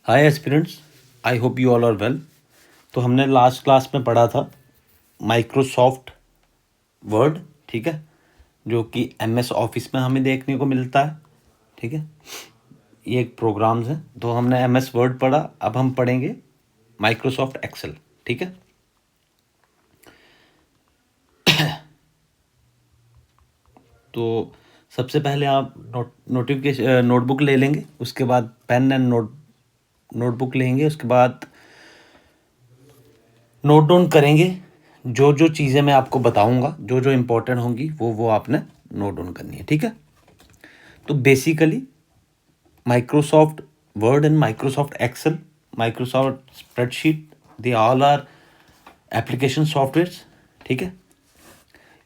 Hi aspirants, I hope you all are well. तो हमने last class में पढ़ा था माइक्रोसॉफ्ट वर्ड, ठीक है, जो कि एमएस ऑफिस में हमें देखने को मिलता है, ठीक है। ये एक प्रोग्राम्स है। तो हमने एमएस वर्ड पढ़ा, अब हम पढ़ेंगे माइक्रोसॉफ्ट एक्सेल, ठीक है। तो सबसे पहले आप नोटबुक ले लेंगे, उसके बाद पेन एंड नोटबुक लेंगे, उसके बाद नोट डाउन करेंगे। जो जो चीज़ें मैं आपको बताऊंगा, जो जो इम्पोर्टेंट होंगी, वो आपने नोट डाउन करनी है, ठीक है। तो basically Microsoft Word and Microsoft Excel, Microsoft spreadsheet, they all are application softwares, ठीक है।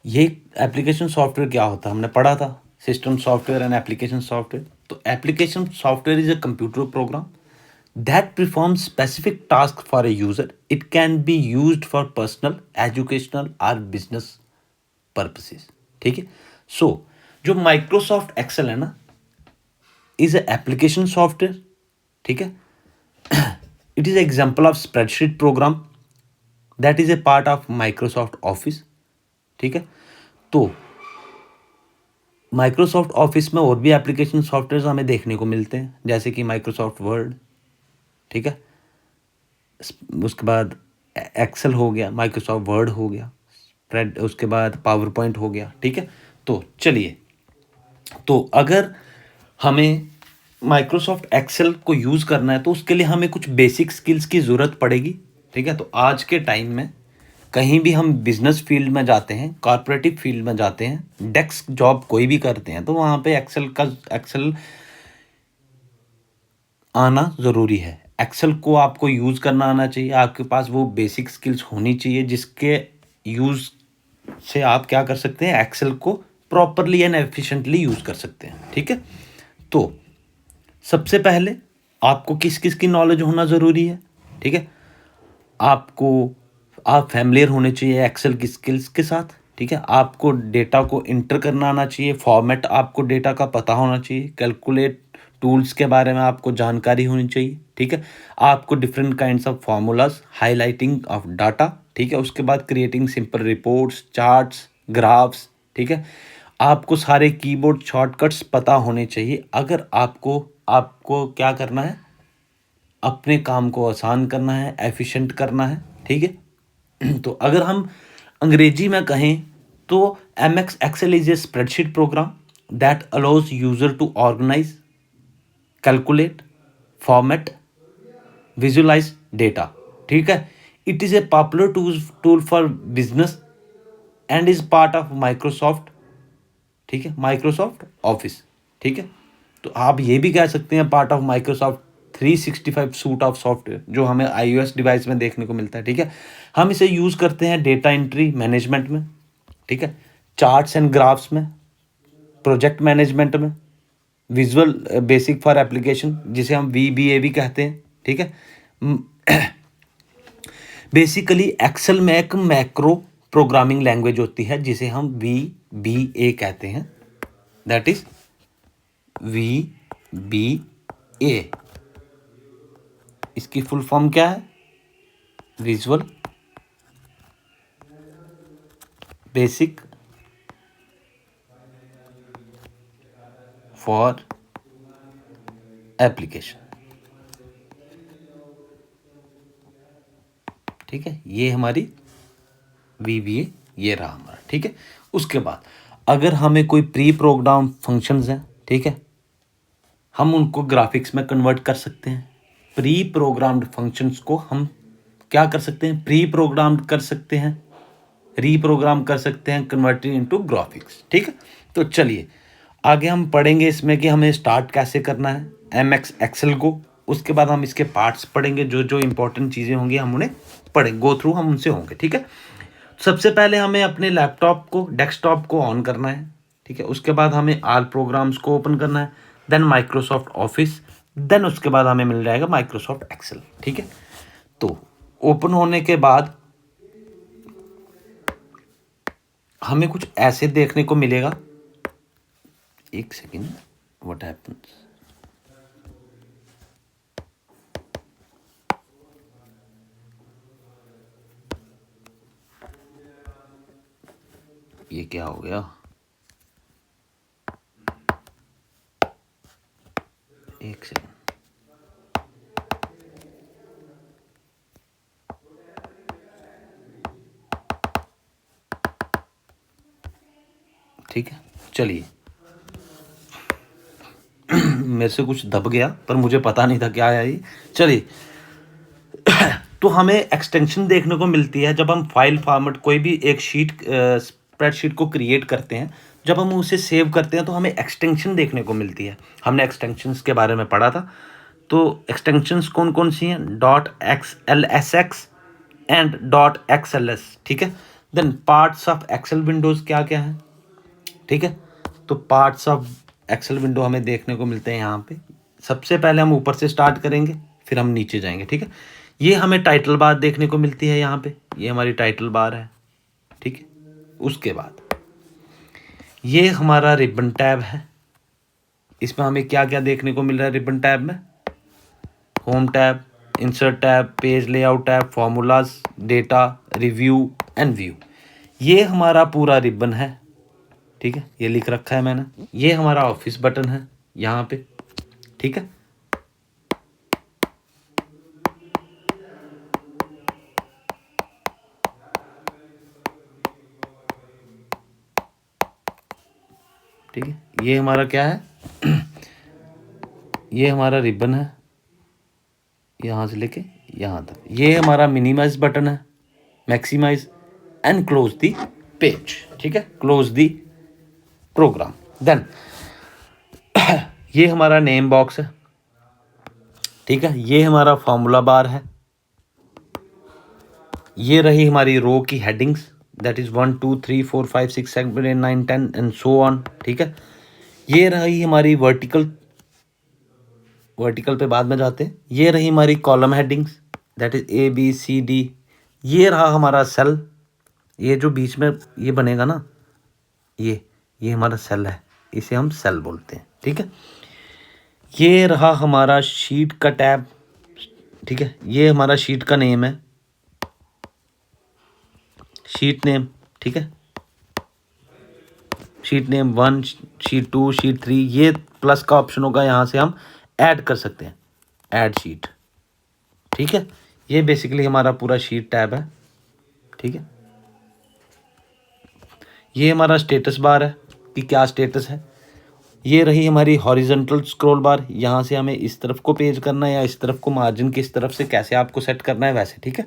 ये एप्लीकेशन सॉफ्टवेयर क्या होता है हमने पढ़ा था, system software and application software. तो application software is a computer program that performs specific task for a user. It can be used for personal, educational or business purposes, ठीक है। सो जो माइक्रोसॉफ्ट एक्सेल है ना, इज ए एप्लीकेशन सॉफ्टवेयर, ठीक है। It is example of spreadsheet program that is a part of Microsoft office, ठीक है। तो माइक्रोसॉफ्ट ऑफिस में और भी एप्लीकेशन सॉफ्टवेयर हमें देखने को मिलते हैं, जैसे कि माइक्रोसॉफ्ट वर्ड, ठीक है। उसके बाद एक्सेल हो गया, माइक्रोसॉफ्ट वर्ड हो गया, स्प्रेड, उसके बाद पावर पॉइंट हो गया, ठीक है। तो चलिए, तो अगर हमें माइक्रोसॉफ्ट एक्सेल को यूज़ करना है तो उसके लिए हमें कुछ बेसिक स्किल्स की ज़रूरत पड़ेगी, ठीक है। तो आज के टाइम में कहीं भी हम बिजनेस फील्ड में जाते हैं, कॉर्पोरेटिव फील्ड में जाते हैं, डेस्क जॉब कोई भी करते हैं, तो वहाँ पे एक्सेल आना ज़रूरी है। एक्सेल को आपको यूज़ करना आना चाहिए, आपके पास वो बेसिक स्किल्स होनी चाहिए जिसके यूज़ से आप क्या कर सकते हैं, एक्सेल को प्रॉपरली एंड एफिशिएंटली यूज़ कर सकते हैं, ठीक है। तो सबसे पहले आपको किस किस की नॉलेज होना ज़रूरी है, ठीक है। आपको आप फैमिलियर होने चाहिए एक्सेल की स्किल्स के साथ, ठीक है। आपको डेटा को इंटर करना आना चाहिए, फॉर्मेट आपको डेटा का पता होना चाहिए, कैलकुलेट टूल्स के बारे में आपको जानकारी होनी चाहिए, ठीक है। आपको different kinds of formulas, highlighting of data, ठीक है। उसके बाद creating simple reports, charts, graphs, ठीक है। आपको सारे कीबोर्ड शॉर्टकट्स पता होने चाहिए। अगर आपको आपको क्या करना है, अपने काम को आसान करना है, एफिशिएंट करना है, ठीक है। तो अगर हम अंग्रेजी में कहें तो M X Excel is a spreadsheet program that allows user to organise, calculate, format, visualise data, ठीक है। It is a popular tool for business and is part of Microsoft, ठीक है, माइक्रोसॉफ्ट ऑफिस, ठीक है। तो आप ये भी कह सकते हैं part of Microsoft 365 suit of software जो हमें iOS डिवाइस में देखने को मिलता है, ठीक है। हम इसे यूज़ करते हैं डेटा एंट्री मैनेजमेंट में, ठीक है, चार्ट्स एंड ग्राफ्स में, प्रोजेक्ट मैनेजमेंट में, विजुअल बेसिक फॉर एप्लीकेशन जिसे हम VBA भी कहते हैं, ठीक है। बेसिकली एक्सेल में एक मैक्रो प्रोग्रामिंग लैंग्वेज होती है जिसे हम VBA कहते हैं, दैट इज VBA। इसकी फुल फॉर्म क्या है, विजुअल बेसिक फॉर एप्लीकेशन, ठीक है। ये हमारी VBA ये रहा हमारा, ठीक है। उसके बाद अगर हमें कोई प्री प्रोग्राम फंक्शंस हैं, ठीक है, हम उनको ग्राफिक्स में कन्वर्ट कर सकते हैं। प्री प्रोग्राम्ड फंक्शंस को हम क्या कर सकते हैं, प्री प्रोग्राम्ड कर सकते हैं, रीप्रोग्राम कर सकते हैं, कन्वर्टिंग इनटू ग्राफिक्स, ठीक है। तो चलिए आगे हम पढ़ेंगे इसमें कि हमें स्टार्ट कैसे करना है MX एक्सेल को। उसके बाद हम इसके पार्ट्स पढ़ेंगे, जो जो इंपॉर्टेंट चीज़ें होंगी हम उन्हें पढ़ेंगे, गो थ्रू हम उनसे होंगे, ठीक है। सबसे पहले हमें अपने लैपटॉप को, डेस्कटॉप को ऑन करना है, ठीक है। उसके बाद हमें आल प्रोग्राम्स को ओपन करना है, देन माइक्रोसॉफ्ट ऑफिस, देन उसके बाद हमें मिल जाएगा माइक्रोसॉफ्ट एक्सेल, ठीक है। तो ओपन होने के बाद हमें कुछ ऐसे देखने को मिलेगा, एक सेकेंड, व्हाट हैपेंस, क्या हो गया, एक सेकंड। ठीक है, चलिए मेरे से कुछ दब गया, पर मुझे पता नहीं था क्या है ये। चलिए तो हमें एक्सटेंशन देखने को मिलती है जब हम फाइल फॉर्मेट कोई भी एक शीट स्प्रेडशीट को क्रिएट करते हैं, जब हम उसे सेव करते हैं तो हमें एक्सटेंशन देखने को मिलती है। हमने एक्सटेंशंस के बारे में पढ़ा था। तो एक्सटेंशंस कौन कौन सी हैं, .xlsx एंड .xls। ठीक है, then parts of Excel windows क्या क्या है। ठीक है, तो पार्ट्स ऑफ एक्सेल विंडो हमें देखने को मिलते हैं यहाँ पे। सबसे पहले हम ऊपर से स्टार्ट करेंगे, फिर हम नीचे जाएंगे। ठीक है, ये हमें टाइटल बार देखने को मिलती है यहाँ पे, ये हमारी टाइटल बार है। ठीक है, उसके बाद ये हमारा रिबन टैब है। इसमें हमें क्या क्या देखने को मिल रहा है रिबन टैब में, home tab, insert tab, page layout tab, formulas, data, review and view. ये हमारा पूरा रिबन है। ठीक है, ये लिख रखा है मैंने। ये हमारा ऑफिस बटन है यहाँ पे। ठीक है, ठीक है, ये हमारा क्या है ये हमारा रिबन है, यहाँ से लेके यहाँ तक। ये हमारा मिनिमाइज बटन है, maximise and close the page. ठीक है, क्लोज दी प्रोग्राम। देन ये हमारा नेम बॉक्स है। ठीक है, ये हमारा फॉर्मूला बार है। ये रही हमारी रो की headings, that is 1 2 3 4 5 6 7 8 9 10 and so on. ठीक है, ये रही हमारी वर्टिकल पे बाद में जाते हैं। ये रही हमारी column headings, that is ABCD। ये रहा हमारा सेल, ये जो बीच में ये बनेगा ना, ये हमारा सेल है, इसे हम सेल बोलते हैं। ठीक है, ये रहा हमारा शीट का टैब। ठीक है, ये हमारा शीट का नेम है, शीट नेम। ठीक है, शीट नेम 1, शीट 2, शीट 3। ये प्लस का ऑप्शन होगा, यहाँ से हम ऐड कर सकते हैं, ऐड शीट। ठीक है, ये बेसिकली हमारा पूरा शीट टैब है। ठीक है, ये हमारा स्टेटस बार है कि क्या स्टेटस है। ये रही हमारी हॉरिजॉन्टल स्क्रॉल बार, यहाँ से हमें इस तरफ को पेज करना है या इस तरफ को, मार्जिन किस तरफ से कैसे आपको सेट करना है वैसे। ठीक है,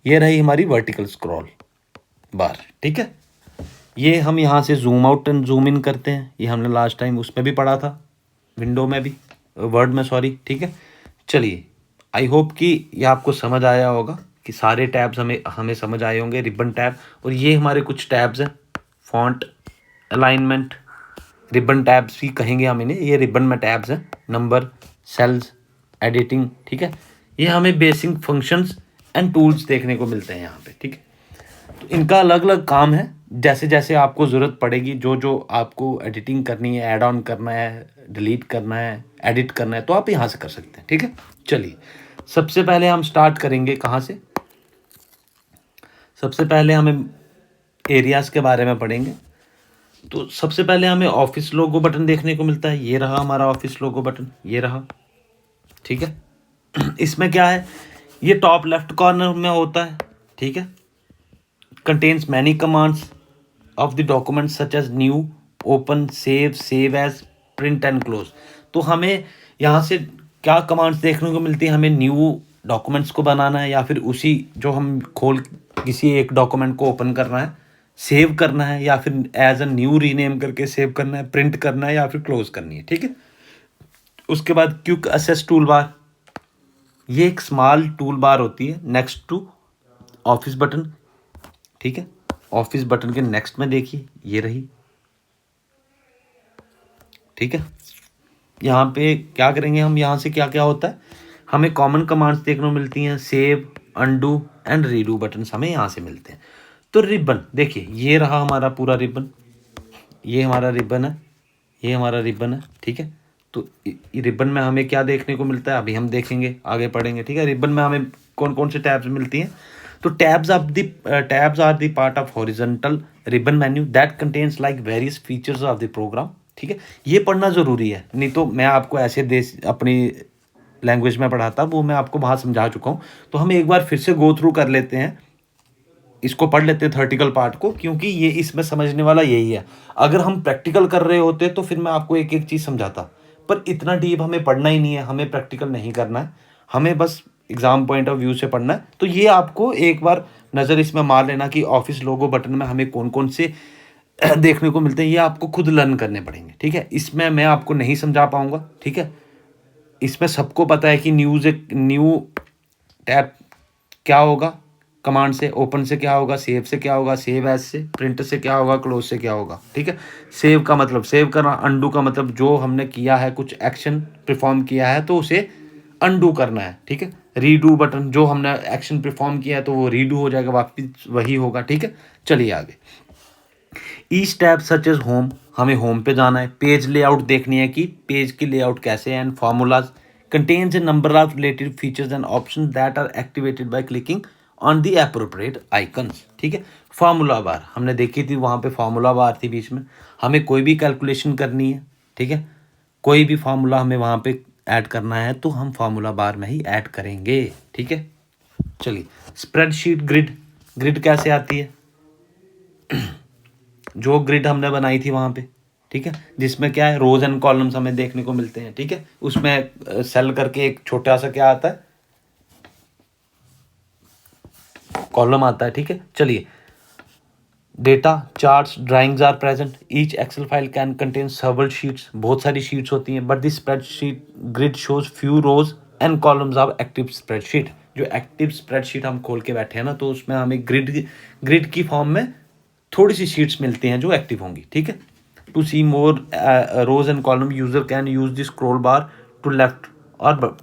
ये रही हमारी वर्टिकल स्क्रॉल बार। ठीक है, ये हम यहाँ से zoom out and zoom in करते हैं, ये हमने लास्ट टाइम उसमें भी पढ़ा था, विंडो में भी, वर्ड में सॉरी। ठीक है, चलिए आई होप कि ये आपको समझ आया होगा कि सारे टैब्स हमें समझ आए होंगे, रिबन टैब। और ये हमारे कुछ टैब्स हैं, फॉन्ट, अलाइनमेंट, रिबन टैब्स भी कहेंगे हम इन्हें। ये रिबन में टैब्स हैं, नंबर, सेल्स, एडिटिंग। ठीक है, ये हमें बेसिक फंक्शंस एंड टूल्स देखने को मिलते हैं यहाँ पे। ठीक है, तो इनका अलग अलग काम है, जैसे जैसे आपको ज़रूरत पड़ेगी, जो जो आपको एडिटिंग करनी है, ऐड ऑन करना है, डिलीट करना है, एडिट करना है, तो आप यहाँ से कर सकते हैं। ठीक है, चलिए सबसे पहले हम स्टार्ट करेंगे कहाँ से। सबसे पहले हमें एरियाज़ के बारे में पढ़ेंगे। तो सबसे पहले हमें ऑफिस लोगो बटन देखने को मिलता है, ये रहा हमारा ऑफिस लोगो बटन, ये रहा। ठीक है, इसमें क्या है, ये टॉप लेफ्ट कॉर्नर में होता है। ठीक है, contains many commands of the document such as new, open, save as, print and close. तो हमें यहाँ से क्या कमांड्स देखने को मिलती है, हमें न्यू डॉक्यूमेंट्स को बनाना है, या फिर उसी जो हम खोल किसी एक डॉक्यूमेंट को ओपन करना है, सेव करना है, या फिर एज अ न्यू रीनेम करके सेव करना है, प्रिंट करना है, या फिर क्लोज करनी है। ठीक है, उसके बाद क्विक एक्सेस टूल बार, ये एक स्मॉल टूल बार होती है नेक्स्ट टू ऑफिस बटन। ठीक है, ऑफिस बटन के नेक्स्ट में देखिए ये रही। ठीक है, यहाँ पे क्या करेंगे हम, यहाँ से क्या क्या होता है, हमें कॉमन कमांड्स देखने को मिलती हैं, save, undo and redo buttons हमें यहाँ से मिलते हैं। तो रिबन देखिए, ये रहा हमारा पूरा रिबन, ये हमारा रिबन है, ये हमारा रिबन है। ठीक है, तो रिबन में हमें क्या देखने को मिलता है अभी हम देखेंगे, आगे पढ़ेंगे। ठीक है, रिबन में हमें कौन कौन से टैब्स मिलती हैं। तो tabs are the part of horizontal ribbon menu that contains like various features of the program. ठीक है, ये पढ़ना ज़रूरी है, नहीं तो मैं आपको ऐसे अपनी लैंग्वेज में पढ़ाता, वो मैं आपको वहाँ समझा चुका हूँ। तो हम एक बार फिर से गो थ्रू कर लेते हैं, इसको पढ़ लेते हैं थर्टिकल पार्ट को, क्योंकि ये इसमें समझने वाला यही है। अगर हम प्रैक्टिकल कर रहे होते तो फिर मैं आपको एक एक चीज़ समझाता, पर इतना डीप हमें पढ़ना ही नहीं है, हमें प्रैक्टिकल नहीं करना है, हमें बस एग्जाम पॉइंट ऑफ व्यू से पढ़ना है। तो ये आपको एक बार नज़र इसमें मार लेना कि ऑफिस लोगो बटन में हमें कौन कौन से देखने को मिलते हैं, ये आपको खुद लर्न करने पड़ेंगे। ठीक है, इसमें मैं आपको नहीं समझा पाऊंगा। ठीक है, इसमें सबको पता है कि न्यू टैब क्या होगा, कमांड से, ओपन से क्या होगा, सेव से क्या होगा, सेव एज से, प्रिंट से क्या होगा, क्लोज से क्या होगा। ठीक है, सेव का मतलब सेव करना, अंडू का मतलब जो हमने किया है, कुछ एक्शन परफॉर्म किया है तो उसे अंडू करना है। ठीक है, रीडू बटन, जो हमने एक्शन परफॉर्म किया है तो वो रीडू हो जाएगा, वापस वही होगा। ठीक है, चलिए आगे। Each tab such age home, हमें होम पे जाना है। पेज लेआउट देखनी है कि पेज की लेआउट कैसे है। And formulas contains a number of related features and option that are activated by clicking on the appropriate icons. ठीक है, फार्मूला बार हमने देखी थी, वहाँ पे फार्मूला बार थी बीच में, हमें कोई भी कैलकुलेशन करनी है। ठीक है, कोई भी फार्मूला हमें वहाँ पे ऐड करना है तो हम फार्मूला बार में ही ऐड करेंगे। ठीक है, चलिए स्प्रेडशीट ग्रिड, ग्रिड कैसे आती है, जो ग्रिड हमने बनाई थी वहाँ पे। ठीक है, जिसमें क्या है, रोज एंड कॉलम्स हमें देखने को मिलते हैं। ठीक है, उसमें सेल करके एक छोटा सा क्या आता है, कॉलम आता है। ठीक है, चलिए data, charts, drawings are present. Each Excel file can contain several sheets, बहुत सारी शीट्स होती हैं, but this spreadsheet grid shows few rows and columns of active spreadsheet. जो एक्टिव स्प्रेडशीट हम खोल के बैठे हैं ना, तो उसमें हमें ग्रिड की फॉर्म में थोड़ी सी शीट्स मिलती हैं जो एक्टिव होंगी। ठीक है, to see more rows and column user can use the scroll bar to left, और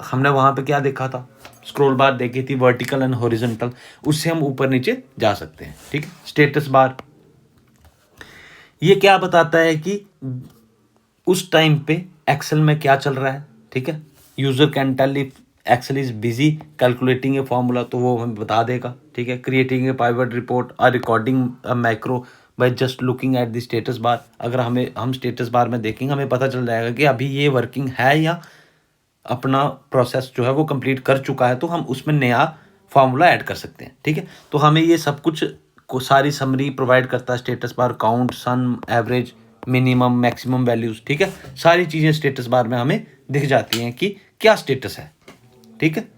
हमने वहाँ पे क्या देखा था, स्क्रॉल बार देखी थी, वर्टिकल एंड हॉरिजॉन्टल, उससे हम ऊपर नीचे जा सकते हैं। ठीक है, स्टेटस बार ये क्या बताता है कि उस टाइम पे एक्सेल में क्या चल रहा है। ठीक है, user can tell if Excel is busy calculating a formula, तो वो हमें बता देगा। ठीक है, क्रिएटिंग ए पाइवट रिपोर्ट और recording a macro by just looking at the status bar. अगर हम स्टेटस बार में देखेंगे, हमें पता चल जाएगा कि अभी ये वर्किंग है या अपना प्रोसेस जो है वो कंप्लीट कर चुका है, तो हम उसमें नया फार्मूला ऐड कर सकते हैं। ठीक है, तो हमें ये सब कुछ को सारी समरी प्रोवाइड करता है स्टेटस बार, काउंट, सन, एवरेज, मिनिमम, मैक्सिमम वैल्यूज। ठीक है, सारी चीज़ें स्टेटस बार में हमें दिख जाती हैं कि क्या स्टेटस है। ठीक है,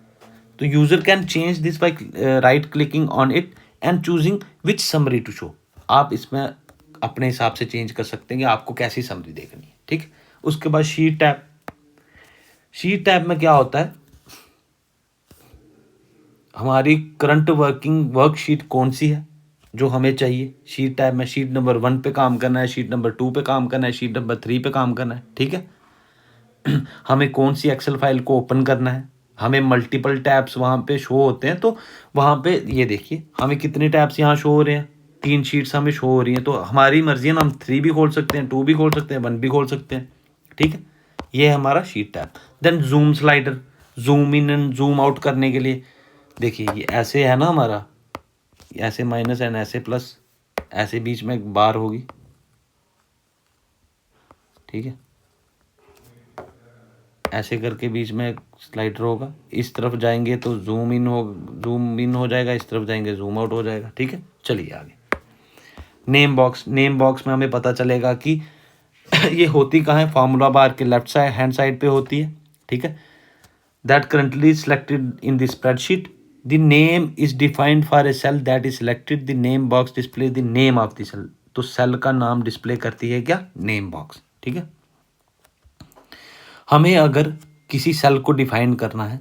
तो user can change this by right clicking on it and choosing which summary to show. आप इसमें अपने हिसाब से चेंज कर सकते हैं कि आपको कैसी समरी देखनी है। ठीक, उसके बाद शीट टैब, शीट टैब में क्या होता है, हमारी करंट वर्कशीट कौन सी है जो हमें चाहिए। शीट टैब में शीट नंबर 1 पे काम करना है, शीट नंबर 2 पे काम करना है, शीट नंबर 3 पे काम करना है। ठीक है, हमें कौन सी एक्सेल फाइल को ओपन करना है, हमें मल्टीपल टैब्स वहाँ पे शो होते हैं, तो वहाँ पे ये देखिए हमें कितने टैब्स यहाँ शो हो रहे हैं, 3 शीट्स हमें शो हो रही हैं, तो हमारी मर्जी है ना, हम 3 भी खोल सकते हैं, 2 भी खोल सकते हैं, 1 भी खोल सकते हैं। ठीक है, ये है हमारा sheet tab. Then zoom slider, zoom in and zoom out करने के लिए, देखिए ये ऐसे है ना हमारा, ऐसे माइनस एंड ऐसे प्लस, ऐसे बीच में एक बार होगी। ठीक है, ऐसे करके बीच में एक स्लाइडर होगा, इस तरफ जाएंगे तो जूम इन हो जाएगा, इस तरफ जाएंगे जूम आउट हो जाएगा। ठीक है, चलिए आगे। नेम बॉक्स, नेम बॉक्स में हमें पता चलेगा कि ये होती कहाँ है, फार्मूला बार के लेफ्ट साइड हैंड साइड पे होती है। ठीक है, that currently selected in the spreadsheet, the name is defined for a cell that is selected, the name box display the name of the cell, तो सेल का नाम display करती है क्या, नेम बॉक्स। ठीक है, हमें अगर किसी सेल को डिफाइन करना है,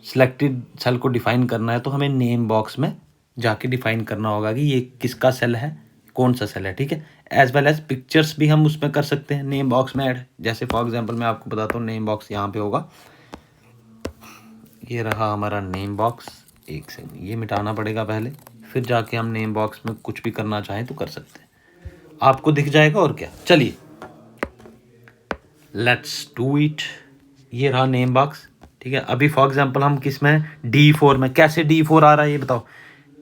सिलेक्टेड सेल को डिफाइन करना है, तो हमें नेम बॉक्स में जाके डिफाइन करना होगा कि ये किसका सेल है, कौन सा सेल है। ठीक है, एज वेल एज पिक्चर्स भी हम उसमें कर सकते हैं नेम बॉक्स में ऐड। जैसे फॉर एग्जांपल मैं आपको बताता हूँ, नेम बॉक्स यहाँ पे होगा, ये रहा हमारा नेम बॉक्स। एक सेकंड, ये मिटाना पड़ेगा पहले, फिर जाके हम नेम बॉक्स में कुछ भी करना चाहें तो कर सकते हैं, आपको दिख जाएगा। और क्या, चलिए लेट्स डू इट। ये रहा नेम बॉक्स। ठीक है, अभी फॉर एग्जांपल हम किस में, D4 में, कैसे D4 आ रहा है ये बताओ।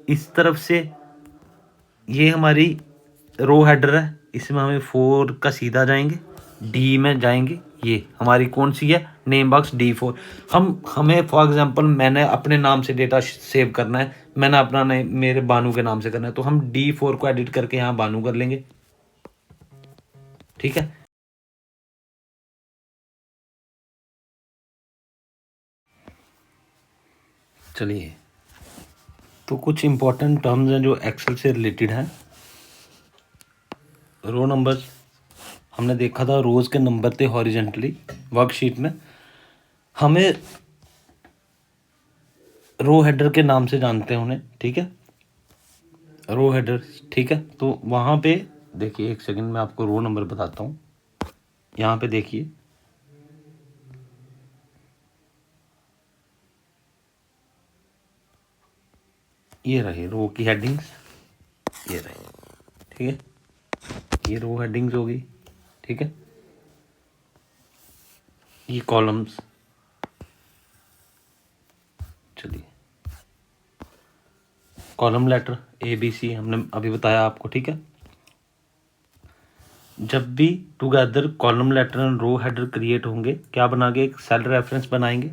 इस तरफ से ये हमारी रो हेडर है, इसमें हमें 4 का सीधा जाएंगे, डी में जाएंगे, ये हमारी कौन सी है, नेम बॉक्स D4। हमें फॉर एग्जांपल मैंने अपने नाम से डेटा सेव करना है, मैंने अपना नेम मेरे बानू के नाम से करना है, तो हम D4 को एडिट करके यहाँ बानू कर लेंगे, ठीक है। चलिए, तो कुछ इंपॉर्टेंट टर्म्स हैं जो एक्सेल से रिलेटेड हैं। रो नंबर्स हमने देखा था, रोज के नंबर थे हॉरिजेंटली वर्कशीट में। हमें रो हेडर के नाम से जानते हैं उन्हें, ठीक है, रो हेडर, ठीक है। तो वहाँ पे देखिए, एक सेकंड में आपको रो नंबर बताता हूँ। यहाँ पे देखिए, ये रहे रो की हेडिंग्स, ये रहे, ठीक है, ये रो हेडिंग्स होगी, ठीक है। ये कॉलम्स, चलिए, कॉलम लेटर ABC हमने अभी बताया आपको, ठीक है। जब भी together column letter and row header create होंगे, क्या बनाएंगे, एक सेल रेफरेंस बनाएंगे,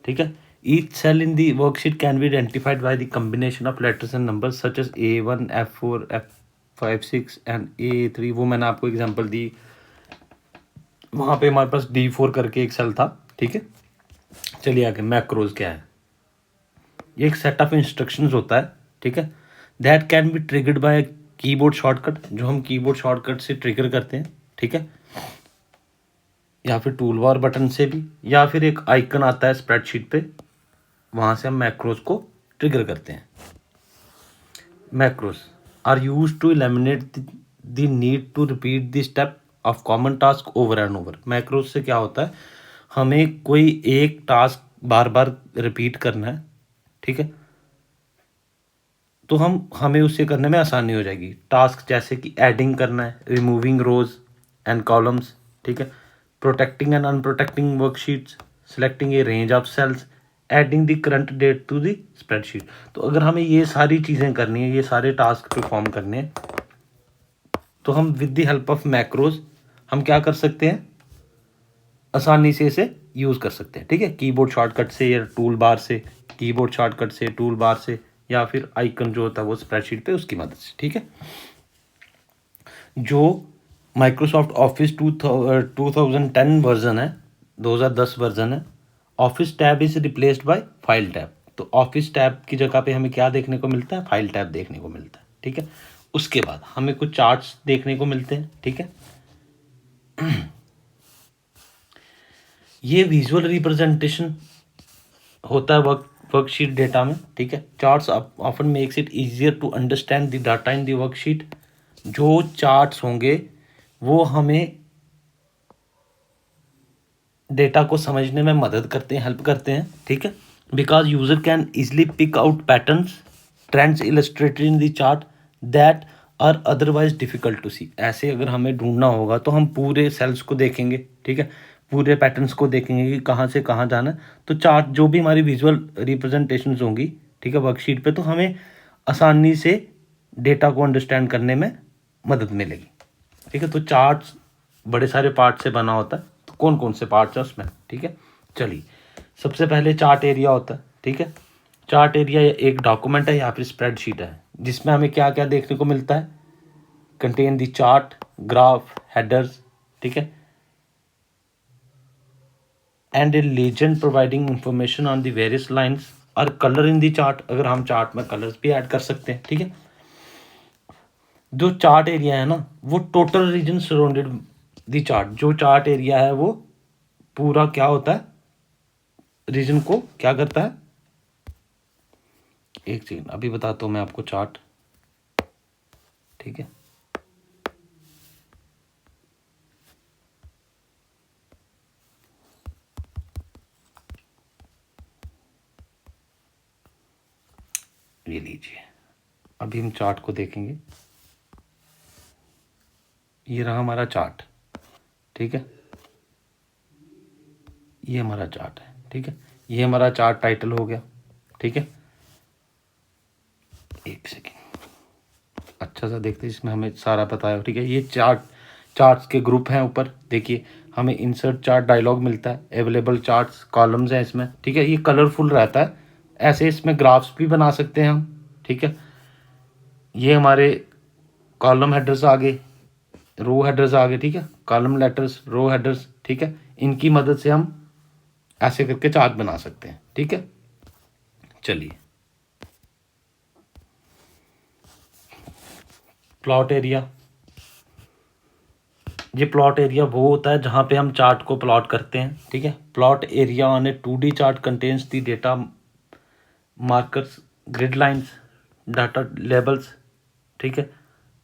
ठीक है। Each cell in the worksheet can be identified by the combination of letters and numbers such as A1 F4 F5 6 and A3। वो मैंने आपको एग्जांपल दी, वहाँ पे हमारे पास D4 करके एक सेल था, ठीक है। चलिए आगे, मैक्रोज क्या है, ये एक सेट ऑफ इंस्ट्रक्शंस होता है, ठीक है, that can be triggered by keyboard shortcut, जो हम कीबोर्ड शॉर्टकट से ट्रिगर करते हैं, ठीक है, या फिर टूल बार बटन से भी, या फिर एक आइकन आता है स्प्रेडशीट पे, वहाँ से हम मैक्रोज को ट्रिगर करते हैं। Macros are used to eliminate the need to repeat the step of common task over and over. Macros से क्या होता है, हमें कोई एक टास्क बार बार रिपीट करना है, ठीक है, तो हमें उससे करने में आसानी हो जाएगी। टास्क जैसे कि एडिंग करना है, रिमूविंग रोज एंड कॉलम्स, ठीक है, protecting and unprotecting worksheets, selecting a range of cells, adding the current date to the spreadsheet. तो अगर हमें ये सारी चीज़ें करनी है, ये सारे टास्क परफॉर्म करने हैं, तो हम with the help of macros हम क्या कर सकते हैं, आसानी से इसे यूज़ कर सकते हैं, ठीक है, कीबोर्ड शॉर्टकट से या टूल बार से, कीबोर्ड शॉर्टकट से, टूल बार से, या फिर आइकन जो होता है वो स्प्रेडशीट पे, उसकी मदद से, ठीक है। जो माइक्रोसॉफ्ट ऑफिस 2010 वर्जन है, 2010 वर्जन है, office tab is replaced by file tab. तो ऑफिस टैब की जगह पे हमें क्या देखने को मिलता है, फाइल टैब देखने को मिलता है, ठीक है। उसके बाद हमें कुछ चार्ट्स देखने को मिलते हैं, ठीक है। ये विजुअल रिप्रेजेंटेशन होता है वर्कशीट डेटा में, ठीक है। Charts often makes it easier to understand the data in the worksheet. जो चार्ट्स होंगे वो हमें डेटा को समझने में मदद करते हैं, हेल्प करते हैं, ठीक है, because user can easily pick out patterns, trends illustrated in the chart that are otherwise difficult to see. ऐसे अगर हमें ढूंढना होगा तो हम पूरे सेल्स को देखेंगे, ठीक है, पूरे पैटर्न्स को देखेंगे कि कहाँ से कहाँ जाना है। तो चार्ट जो भी हमारी विजुअल रिप्रेजेंटेशंस होंगी, ठीक है, वर्कशीट पे, तो हमें आसानी से डेटा को अंडरस्टैंड करने में मदद मिलेगी, ठीक है। तो चार्ट्स बड़े सारे पार्ट से बना होता है, तो कौन कौन से पार्ट्स हैं उसमें, ठीक है। चलिए, सबसे पहले चार्ट एरिया होता है, ठीक है। चार्ट एरिया एक डॉक्यूमेंट है या फिर स्प्रेडशीट है, जिसमें हमें क्या क्या देखने को मिलता है, contain the chart, graph, headers, ठीक है, and A legend providing information on the various lines और कलर इन द चार्ट। अगर हम चार्ट में कलर्स भी ऐड कर सकते हैं, ठीक है। जो चार्ट एरिया है ना, वो total region surrounded the chart, जो चार्ट एरिया है वो पूरा क्या होता है, रीजन को क्या करता है, एक सेकंड अभी बताता हूँ मैं आपको चार्ट, ठीक है। ये लीजिए, अभी हम चार्ट को देखेंगे। ये रहा हमारा चार्ट, ठीक है, ये हमारा चार्ट है, ठीक है। ये हमारा चार्ट टाइटल हो गया, ठीक है। एक सेकेंड, अच्छा सा देखते हैं, इसमें हमें सारा पता है, ठीक है। ये चार्ट्स के ग्रुप हैं ऊपर, देखिए हमें इंसर्ट चार्ट डायलॉग मिलता है, अवेलेबल चार्ट्स कॉलम्स हैं इसमें, ठीक है। ये कलरफुल रहता है, ऐसे इसमें ग्राफ्स भी बना सकते हैं हम, ठीक है। ये हमारे कॉलम हेडर्स आ गए, रो हेडर्स आ गए, ठीक है। कॉलम लेटर्स, रो हेडर्स, ठीक है। इनकी मदद से हम ऐसे करके चार्ट बना सकते हैं, ठीक है। चलिए, प्लॉट एरिया, ये प्लॉट एरिया वो होता है जहाँ पे हम चार्ट को प्लॉट करते हैं, ठीक है। Plot area on A 2D chart contains the data markers, grid lines, data labels, ठीक है,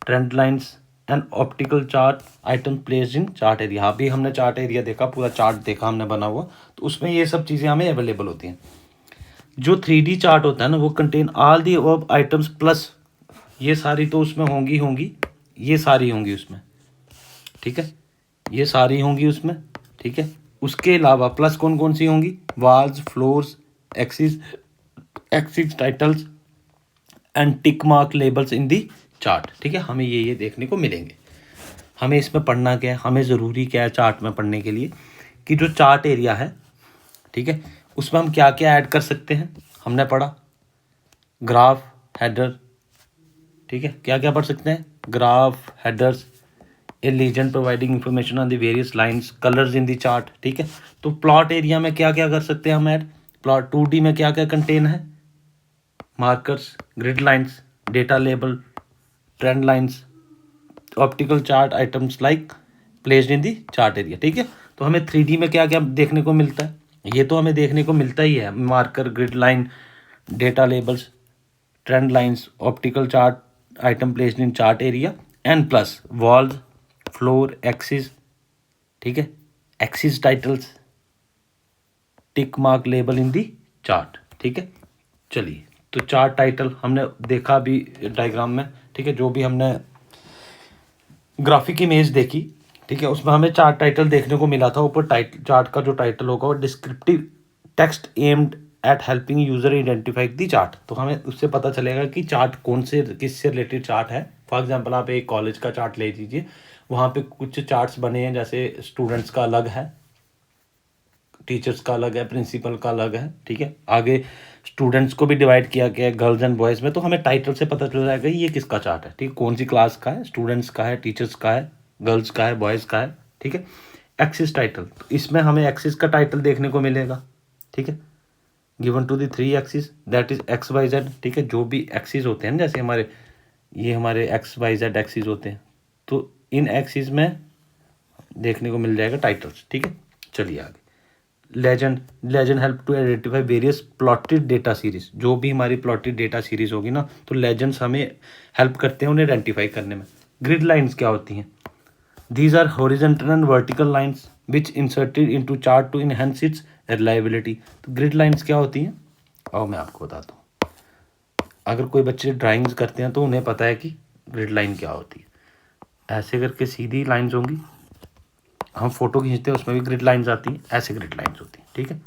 trend lines and optical chart item placed in chart area. अभी हमने चार्ट एरिया देखा, पूरा चार्ट देखा हमने बना हुआ, तो उसमें ये सब चीज़ें हमें अवेलेबल होती हैं। जो 3D चार्ट होता है ना, वो कंटेन ऑल दी अब आइटम्स प्लस, ये सारी तो उसमें होंगी, ये सारी होंगी उसमें, ठीक है, ये सारी होंगी उसमें, ठीक है। उसके अलावा प्लस कौन कौन सी होंगी, walls, floors, axis titles and tick mark labels in the chart, ठीक है। हमें ये देखने को मिलेंगे। हमें इसमें पढ़ना क्या है, हमें ज़रूरी क्या है चार्ट में पढ़ने के लिए, कि जो चार्ट एरिया है, ठीक है, उसमें हम क्या क्या ऐड कर सकते हैं। हमने पढ़ा ग्राफ, हेडर, ठीक है, क्या क्या पढ़ सकते हैं, graph, headers, A legend providing information on the various lines, colours in the chart, ठीक है। तो प्लॉट एरिया में क्या क्या कर सकते हैं हम ऐड, प्लॉट 2D में क्या क्या कंटेन है, markers, grid lines, data label, trend lines, optical chart items like placed in the chart area, ठीक है। तो हमें 3D में क्या क्या देखने को मिलता है, ये तो हमें देखने को मिलता ही है, marker, grid line, data labels, trend lines, optical chart item placed in chart area and plus walls, floor, axis, ठीक है, axis titles, tick mark label in the chart, ठीक है। चलिए, तो चार्ट टाइटल हमने देखा अभी डायग्राम में, ठीक है, जो भी हमने ग्राफिक इमेज देखी, ठीक है, उसमें हमें चार्ट टाइटल देखने को मिला था। ऊपर चार्ट का जो टाइटल होगा वो descriptive text aimed at helping user identify the chart, तो हमें उससे पता चलेगा कि चार्ट कौन से, किससे रिलेटेड चार्ट है। फॉर एग्जांपल आप एक कॉलेज का चार्ट ले लीजिए, वहाँ पे कुछ चार्ट्स बने हैं, जैसे स्टूडेंट्स का अलग है, टीचर्स का अलग है, प्रिंसिपल का अलग है, ठीक है। आगे स्टूडेंट्स को भी डिवाइड किया गया है गर्ल्स एंड बॉयज़ में, तो हमें टाइटल से पता चल जाएगा ये किसका चार्ट है, ठीक, कौन सी क्लास का है, स्टूडेंट्स का है, टीचर्स का है, गर्ल्स का है, बॉयज़ का है, ठीक है। एक्सिस टाइटल, तो इसमें हमें एक्सिस का टाइटल देखने को मिलेगा, ठीक है, given to the 3 axis that is X Y Z, ठीक है। जो भी एक्सिस होते हैं, जैसे हमारे एक्स वाई जेड एक्सिस होते हैं, तो इन एक्सिस में देखने को मिल जाएगा टाइटल्स, ठीक है। चलिए आगे, legend help to identify various plotted data series, जो भी हमारी प्लॉटेड डेटा सीरीज होगी ना, तो लेजेंड्स हमें हेल्प करते हैं उन्हें आइडेंटिफाई करने में। ग्रिड लाइंस क्या होती हैं, these are horizontal and vertical lines which inserted into chart to enhance its reliability. तो ग्रिड लाइंस क्या होती हैं, और मैं आपको बताता हूँ। अगर कोई बच्चे ड्राइंग्स करते हैं तो उन्हें पता है कि ग्रिड लाइन क्या होती है। ऐसे करके सीधी लाइंस होंगी, हम फोटो खींचते हैं उसमें भी ग्रिड लाइंस आती हैं, ऐसे ग्रिड लाइंस होती हैं, ठीक है।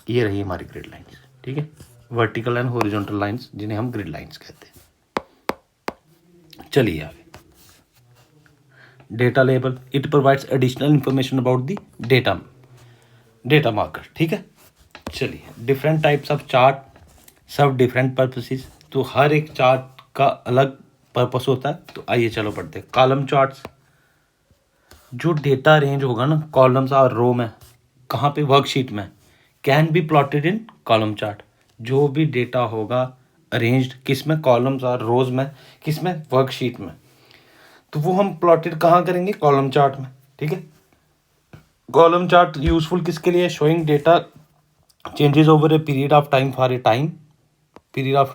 ये रही हमारी ग्रिड लाइंस, ठीक है, वर्टिकल एंड हॉरिजॉन्टल लाइंस जिन्हें हम ग्रिड लाइंस कहते हैं। चलिए आगे, data label, it provides additional information about the data marker, ठीक है। चलिए, different types of chart serve different purposes, तो हर एक चार्ट का अलग पर्पस होता है। तो आइए चलो पढ़ते हैं। कॉलम चार्ट्स, जो डेटा अरेंज होगा ना कॉलम्स और रो में, कहाँ पे, वर्कशीट में, can be plotted in column chart. जो भी डेटा होगा अरेंज्ड किस में, कॉलम्स और रोज में, किस में, वर्कशीट में, तो वो हम प्लॉटेड कहाँ करेंगे, कॉलम चार्ट में, ठीक है। कॉलम चार्ट यूजफुल किसके लिए, showing data changes over a period of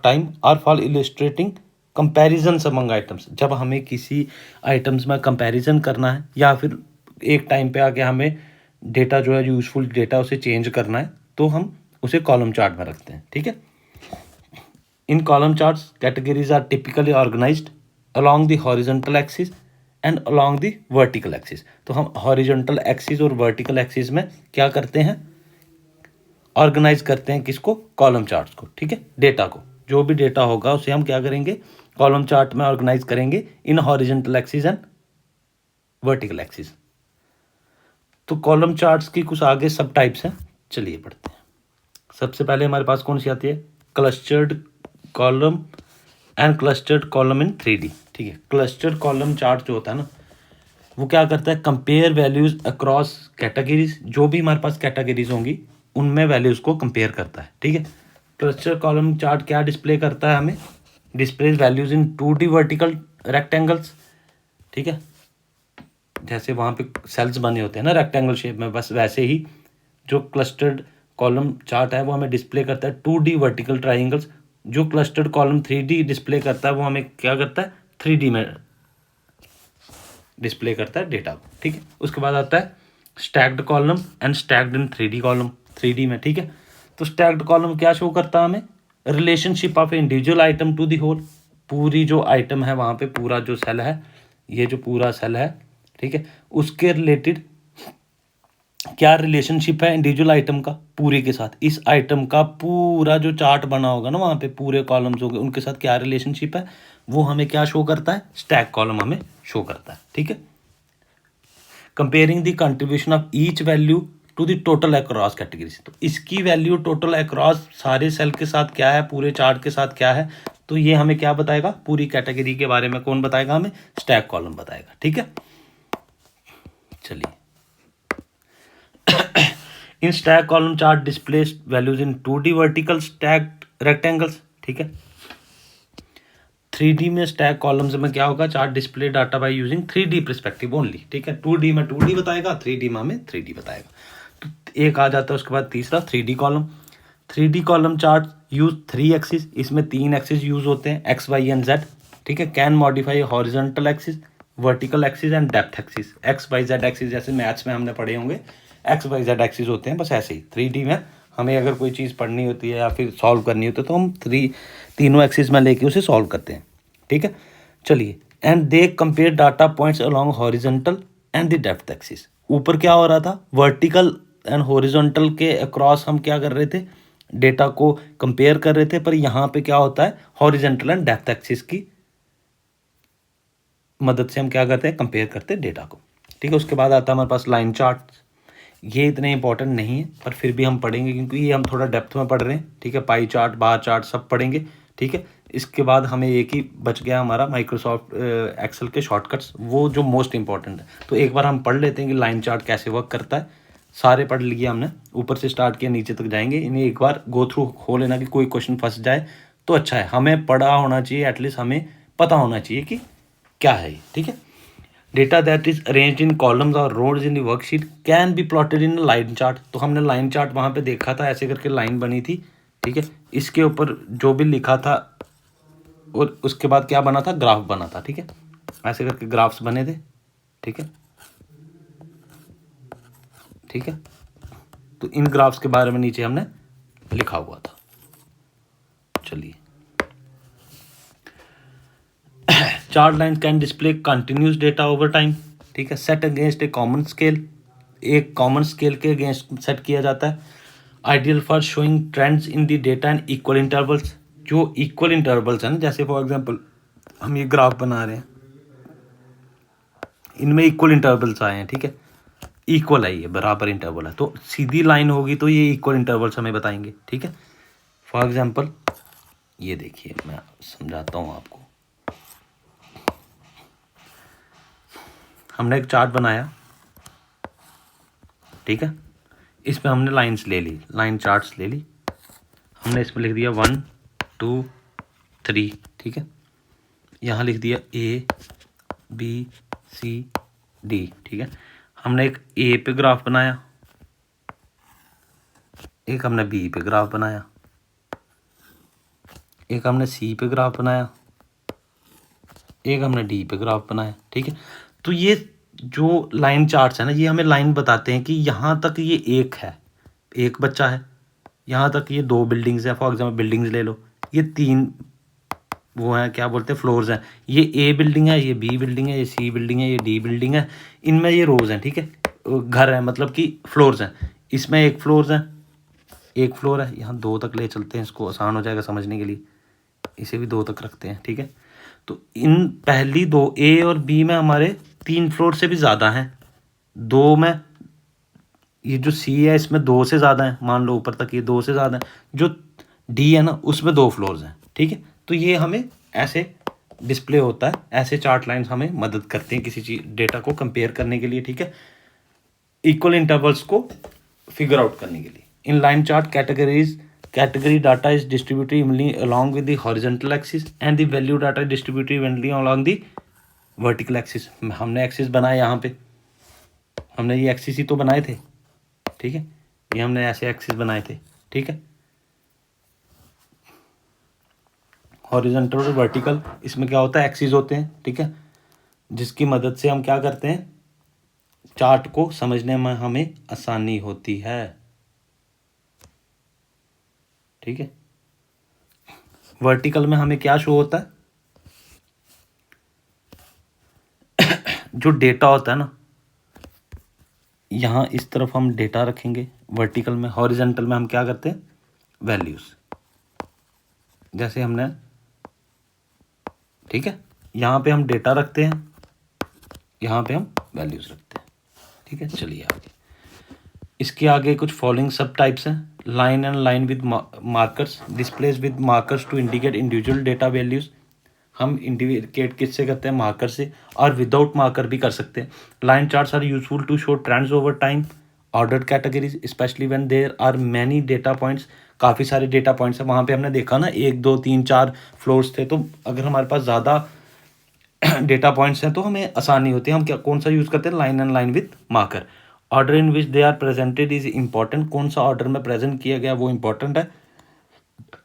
time और फॉर इलिस्ट्रेटिंग कंपैरिजन्स अमंग आइटम्स। जब हमें किसी आइटम्स में कंपैरिजन करना है या फिर एक टाइम पे आके हमें डेटा जो है यूजफुल डेटा उसे चेंज करना है, तो हम उसे कॉलम चार्ट में रखते हैं, ठीक है। In column charts categories are typically organised along the horizontal axis and along the vertical axis. तो हम हॉरिजॉन्टल एक्सिस और वर्टिकल एक्सिस में क्या करते हैं, ऑर्गेनाइज करते हैं किसको, कॉलम चार्ट्स को, ठीक है, डेटा को, जो भी डेटा होगा उसे हम क्या करेंगे, कॉलम चार्ट में ऑर्गेनाइज करेंगे in horizontal axis and vertical axis. तो कॉलम चार्ट्स की कुछ आगे सब टाइप्स हैं, चलिए पढ़ते हैं। सबसे पहले हमारे पास कौन सी आती है, clustered column and clustered column in 3D। ठीक है, क्लस्टर्ड कॉलम चार्ट जो होता है ना, वो क्या करता है, कंपेयर वैल्यूज अक्रॉस कैटेगरीज। जो भी हमारे पास कैटेगरीज होंगी उनमें वैल्यूज को कंपेयर करता है। ठीक है, क्लस्टर कॉलम चार्ट क्या डिस्प्ले करता है, हमें displays values in 2D vertical rectangles. ठीक है, जैसे वहाँ पे सेल्स बने होते हैं ना रेक्टेंगल शेप में, बस वैसे ही जो क्लस्टर्ड कॉलम चार्ट है वो हमें डिस्प्ले करता है 2D वर्टिकल ट्राइंगल्स। जो क्लस्टर्ड कॉलम 3D डिस्प्ले करता है वो हमें क्या करता है, 3D में डिस्प्ले करता है डेटा को। ठीक है, उसके बाद आता है stacked column and stacked in 3D column, 3D में। ठीक है, तो स्टैक्ड कॉलम क्या शो करता है हमें, relationship of individual item to the whole. पूरी जो आइटम है वहाँ पे पूरा जो सेल है, ये जो पूरा सेल है, ठीक है, उसके रिलेटेड क्या रिलेशनशिप है इंडिविजुअल आइटम का पूरे के साथ। इस आइटम का पूरा जो चार्ट बना होगा ना, वहाँ पे पूरे कॉलम्स होंगे, उनके साथ क्या रिलेशनशिप है वो हमें क्या शो करता है, स्टैक कॉलम हमें शो करता है। ठीक है, comparing the contribution of each value to the total across categories. तो इसकी वैल्यू टोटल अक्रॉस सारे सेल के साथ क्या है, पूरे चार्ट के साथ क्या है, तो ये हमें क्या बताएगा, पूरी कैटेगरी के बारे में कौन बताएगा, हमें स्टैक कॉलम बताएगा। ठीक है, चलिए in stack column chart displays values in 2D vertical stacked rectangles. ठीक है, 3D में स्टैक कॉलम्स में क्या होगा, chart display data by using 3D perspective only. ठीक है, 2D में 2D बताएगा, 3D में हमें 3D बताएगा। तो एक आ जाता है, उसके बाद तीसरा 3D column. 3D column chart use 3 axis, इसमें 3 एक्सिस यूज होते हैं, एक्स वाई एंड जेड। ठीक है, can modify horizontal axis, vertical axis and depth axis. X Y Z axis जैसे मैथ्स में हमने पढ़े होंगे, एक्स वाई जेड एक्सिस होते हैं, बस ऐसे ही 3D में हमें अगर कोई चीज़ पढ़नी होती है या फिर सॉल्व करनी होती है तो हम तीनों एक्सिस में लेके उसे सॉल्व करते हैं। ठीक है, चलिए and they compare data points along horizontal and the depth axis. ऊपर क्या हो रहा था, वर्टिकल एंड हॉरिजॉन्टल के अक्रॉस हम क्या कर रहे थे, डेटा को कंपेयर कर रहे थे, पर यहाँ पे क्या होता है, हॉरिजॉन्टल एंड डेप्थ एक्सिस की मदद से हम क्या करते हैं, कंपेयर करते हैं डेटा को। ठीक है, उसके बाद आता है हमारे पास लाइन चार्ट। ये इतने इंपॉर्टेंट नहीं है पर फिर भी हम पढ़ेंगे क्योंकि ये हम थोड़ा डेप्थ में पढ़ रहे हैं। ठीक है, पाई चार्ट, बार चार्ट सब पढ़ेंगे। ठीक है, इसके बाद हमें एक ही बच गया हमारा माइक्रोसॉफ्ट एक्सेल के शॉर्टकट्स, वो जो मोस्ट इंपॉर्टेंट है। तो एक बार हम पढ़ लेते हैं कि लाइन चार्ट कैसे वर्क करता है। सारे पढ़ लिए हमने, ऊपर से स्टार्ट किया नीचे तक जाएंगे, इन्हें एक बार गो थ्रू हो लेना कि कोई क्वेश्चन फंस जाए तो अच्छा है, हमें पढ़ा होना चाहिए, एटलीस्ट हमें पता होना चाहिए कि क्या है ये। ठीक है, data that is arranged in columns और rows in the worksheet can be plotted in line chart. तो हमने लाइन चार्ट वहाँ पे देखा था, ऐसे करके लाइन बनी थी। ठीक है, इसके ऊपर जो भी लिखा था और उसके बाद क्या बना था, ग्राफ बना था। ठीक है, ऐसे करके ग्राफ्स बने थे। ठीक है, ठीक है, तो इन ग्राफ्स के बारे में नीचे हमने लिखा हुआ था। चलिए, chart line can display continuous data over time. ठीक है, सेट अगेंस्ट ए कॉमन स्केल, एक कॉमन स्केल के अगेंस्ट सेट किया जाता है। Ideal for showing trends in the data and equal intervals. जो इक्वल इंटरवल्स है ना, जैसे फॉर एग्जांपल हम ये ग्राफ बना रहे हैं, इनमें इक्वल इंटरवल्स आए हैं। ठीक है, इक्वल है, ये बराबर इंटरवल है, तो सीधी लाइन होगी तो ये इक्वल इंटरवल्स हमें बताएंगे। ठीक है, फॉर एग्जांपल ये देखिए, मैं समझाता हूँ आपको। हमने एक चार्ट बनाया, ठीक है, इसमें हमने लाइंस ले ली, लाइन चार्ट्स ले ली, हमने इसमें लिख दिया 1 2 3। ठीक है, यहाँ लिख दिया A B C D। ठीक है, हमने एक A पे ग्राफ बनाया, एक हमने B पे ग्राफ बनाया, एक हमने C पे ग्राफ बनाया, एक हमने D पे ग्राफ बनाया। ठीक है, तो ये जो लाइन चार्ट्स है ना, ये हमें लाइन बताते हैं कि यहाँ तक ये एक है, एक बच्चा है, यहाँ तक ये 2 बिल्डिंग्स है। फॉर एग्जाम्पल बिल्डिंग्स ले लो, ये 3 वो हैं, क्या बोलते हैं, फ्लोर्स हैं। ये A बिल्डिंग है, ये B बिल्डिंग है, ये C बिल्डिंग है, ये D बिल्डिंग है, इनमें ये रोज हैं। ठीक है, घर है, मतलब कि फ्लोर्स हैं। इसमें एक फ्लोर्स है, एक फ्लोर है, यहाँ 2 तक ले चलते हैं, इसको आसान हो जाएगा समझने के लिए। इसे भी 2 तक रखते हैं, ठीक है। तो इन पहली 2 ए और बी में हमारे 3 फ्लोर से भी ज़्यादा हैं, 2 में ये जो सी है इसमें 2 से ज़्यादा है, मान लो ऊपर तक ये 2 से ज़्यादा है, जो डी है ना उसमें 2 फ्लोर्स हैं, ठीक है। तो ये हमें ऐसे डिस्प्ले होता है, ऐसे चार्ट लाइंस हमें मदद करती हैं किसी चीज डेटा को कंपेयर करने के लिए, ठीक है, इक्वल इंटरवल्स को फिगर आउट करने के लिए। इन line chart category data is distributed evenly along with the horizontal axis and the value data is distributed evenly along the vertical axis। हमने एक्सिस बनाए, यहाँ पे हमने ये एक्सिस ही तो बनाए थे, ठीक है, ये हमने ऐसे एक्सिस बनाए थे, ठीक है। हॉरिजॉन्टल और वर्टिकल, इसमें क्या होता है, एक्सिस होते हैं, ठीक है, जिसकी मदद से हम क्या करते हैं, चार्ट को समझने में हमें आसानी होती है, ठीक है। वर्टिकल में हमें क्या शो होता है, जो डेटा होता है ना, यहाँ इस तरफ हम डेटा रखेंगे वर्टिकल में, हॉरिजॉन्टल में हम क्या करते हैं, वैल्यूज, जैसे हमने, ठीक है, यहाँ पे हम डेटा रखते हैं, यहाँ पे हम वैल्यूज रखते हैं, ठीक है। चलिए आगे, इसके आगे कुछ फॉलोइंग सब टाइप्स हैं। Line and line with markers, displays with markers to indicate individual data values. हम इंडिकेट किससे करते हैं, मार्कर से, और विदाउट मार्कर भी कर सकते हैं। Line charts are useful to show trends over time, ordered categories, especially when there are many data points. काफ़ी सारे डेटा पॉइंट्स हैं, वहाँ पे हमने देखा ना 1 2 3 4 फ्लोर्स थे, तो अगर हमारे पास ज़्यादा डेटा पॉइंट्स हैं तो हमें आसानी होती है। हम क्या कौन सा यूज़ करते हैं, line and line with marker. Order in which they are presented is important, कौन सा ऑर्डर में प्रेजेंट किया गया वो इम्पॉर्टेंट है।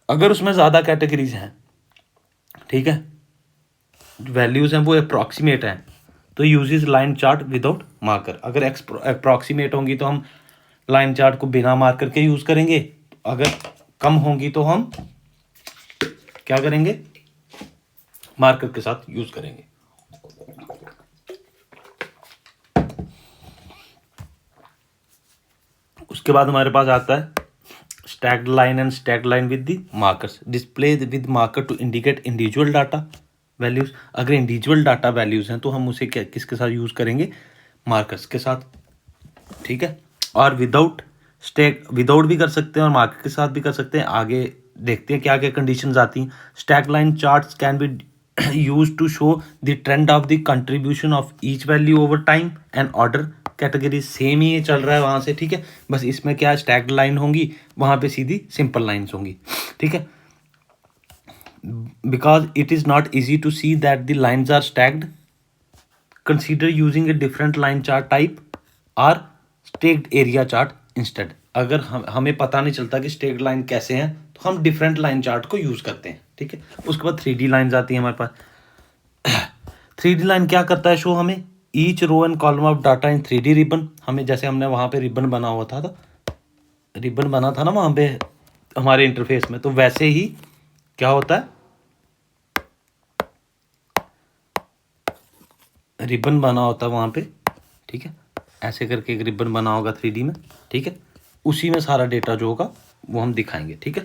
अगर उसमें ज़्यादा कैटेगरीज हैं, ठीक है, वैल्यूज़ हैं वो अप्रॉक्सीमेट हैं, तो uses line chart without marker. अगर अप्रॉक्सीमेट होंगी तो हम लाइन चार्ट को बिना मार्कर के यूज़ करेंगे, अगर कम होंगी तो हम क्या करेंगे, मार्कर के साथ यूज़ करेंगे। उसके बाद हमारे पास आता है stacked line and stacked line with the markers, display with marker to indicate individual data values. अगर इंडिविजुअल डाटा वैल्यूज हैं तो हम उसे क्या किसके साथ यूज़ करेंगे, मार्कर्स के साथ, ठीक है। और विदाउट भी कर सकते हैं और मार्कर के साथ भी कर सकते हैं। आगे देखते हैं क्या क्या कंडीशंस आती हैं। Stack line charts can be use to show the trend of the contribution of each value over time and order category. Same ही ये चल रहा है वहाँ से, ठीक है, बस इसमें क्या स्टैक्ड लाइन होंगी, वहाँ पे सीधी सिंपल लाइन्स होंगी, ठीक है। Because it is not easy to see that the lines are stacked, consider using a different line chart type और स्टेक्ड एरिया चार्ट इंस्टेड। अगर हमें पता नहीं चलता कि स्टेक्ड लाइन कैसे हैं तो हम डिफरेंट लाइन चार्ट को यूज़ करते हैं, ठीक है। उसके बाद 3D लाइन्स आती हैं हमारे पास। 3D लाइन क्या करता है, शो हमें each row and column of data in 3D ribbon. हमें जैसे हमने वहाँ पे रिबन बना हुआ था, रिबन बना था ना वहाँ पे हमारे इंटरफेस में, तो वैसे ही क्या होता है, रिबन बना होता है वहाँ पे, ठीक है, ऐसे करके एक रिबन बना होगा 3D में, ठीक है, उसी में सारा डेटा जो होगा वो हम दिखाएंगे, ठीक है।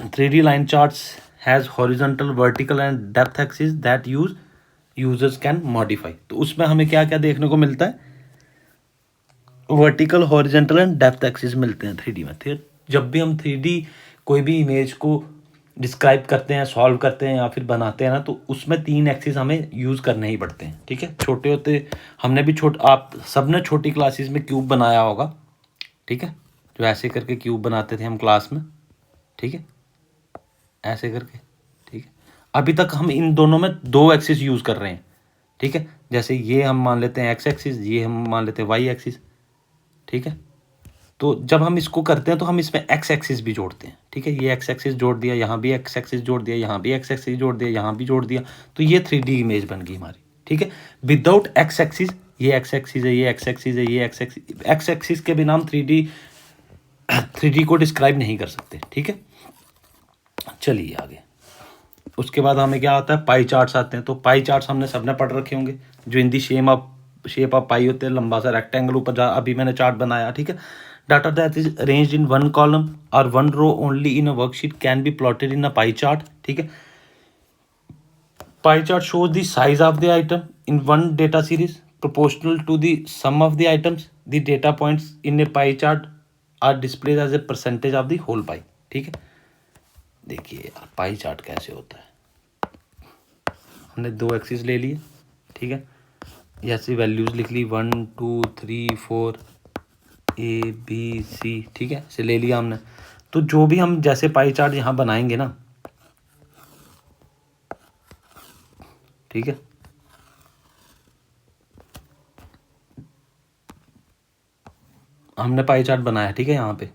3D line charts has horizontal, vertical and depth axis that users can modify. तो उसमें हमें क्या क्या देखने को मिलता है, vertical, horizontal and depth axis मिलते हैं 3D में। फिर जब भी हम 3D कोई भी इमेज को डिस्क्राइब करते हैं, सॉल्व करते हैं या फिर बनाते हैं ना, तो उसमें 3 एक्सिस हमें यूज़ करने ही पड़ते हैं, ठीक है। छोटे होते हमने भी आप सब ने छोटी क्लासेस में क्यूब बनाया होगा, ठीक है, जो ऐसे करके क्यूब बनाते थे हम क्लास में, ठीक है, ऐसे करके, ठीक है। अभी तक हम इन दोनों में 2 एक्सिस यूज़ कर रहे हैं, ठीक है। जैसे ये हम मान लेते हैं एक्स एक्सिस, ये हम मान लेते हैं वाई एक्सिस, ठीक है। तो जब हम इसको करते हैं तो हम इसमें एक्स एक्सिस भी जोड़ते हैं, ठीक है। ये एक्स एक्सिस जोड़ दिया, यहाँ भी एक्स एक्सिस जोड़ दिया, यहाँ भी एक्स एक्सिस जोड़ दिया, यहाँ भी जोड़ दिया, तो ये 3D इमेज बन गई हमारी, ठीक है। विदाउट एक्स एक्सिस, ये एक्स एक्सिस है, ये एक्स एक्सिस है, ये एक्स एक्सिस के बिना हम 3D को डिस्क्राइब नहीं कर सकते, ठीक है। चलिए आगे, उसके बाद हमें क्या आता है, पाई चार्ट्स आते हैं। तो पाई चार्ट्स हमने सबने पढ़ रखे होंगे, जो इन दी शेप ऑफ पाई होते हैं, लंबा सा रेक्टेंगल ऊपर अभी मैंने चार्ट बनाया, ठीक है। Data that is arranged in one column or one row only in a worksheet can be plotted in a pie chart. ठीक है, pie chart shows the size of the item in one data series proportional to the sum of the items. The data points in a pie chart are displayed as a percentage of the whole pie. ठीक है, देखिए यार pie chart कैसे होता है। हमने दो axis ले लिए, ठीक है, ऐसी वैल्यूज लिख ली 1 2 3 4 ABC, ठीक है, इसे ले लिया हमने। तो जो भी हम जैसे पाई चार्ट यहाँ बनाएंगे ना, ठीक है, हमने पाई चार्ट बनाया, ठीक है, यहाँ पे,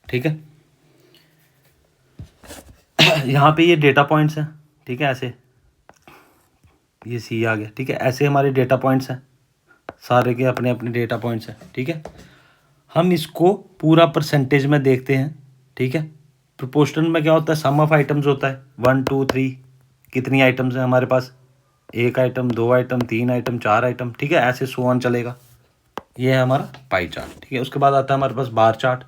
ठीक है, यहाँ पे ये डेटा पॉइंट्स हैं, ठीक है, ऐसे ये सी आ गया, ठीक है, ऐसे हमारे डेटा पॉइंट्स हैं, सारे के अपने अपने डेटा पॉइंट्स हैं, ठीक है। हम इसको पूरा परसेंटेज में देखते हैं, ठीक है। प्रोपोर्शनल में क्या होता है, सम ऑफ आइटम्स होता है, 1 2 3, कितनी आइटम्स हैं हमारे पास, एक आइटम, दो आइटम, तीन आइटम, चार आइटम, ठीक है, ऐसे सो ऑन चलेगा। ये है हमारा पाई चार्ट, ठीक है। उसके बाद आता है हमारे पास bar chart.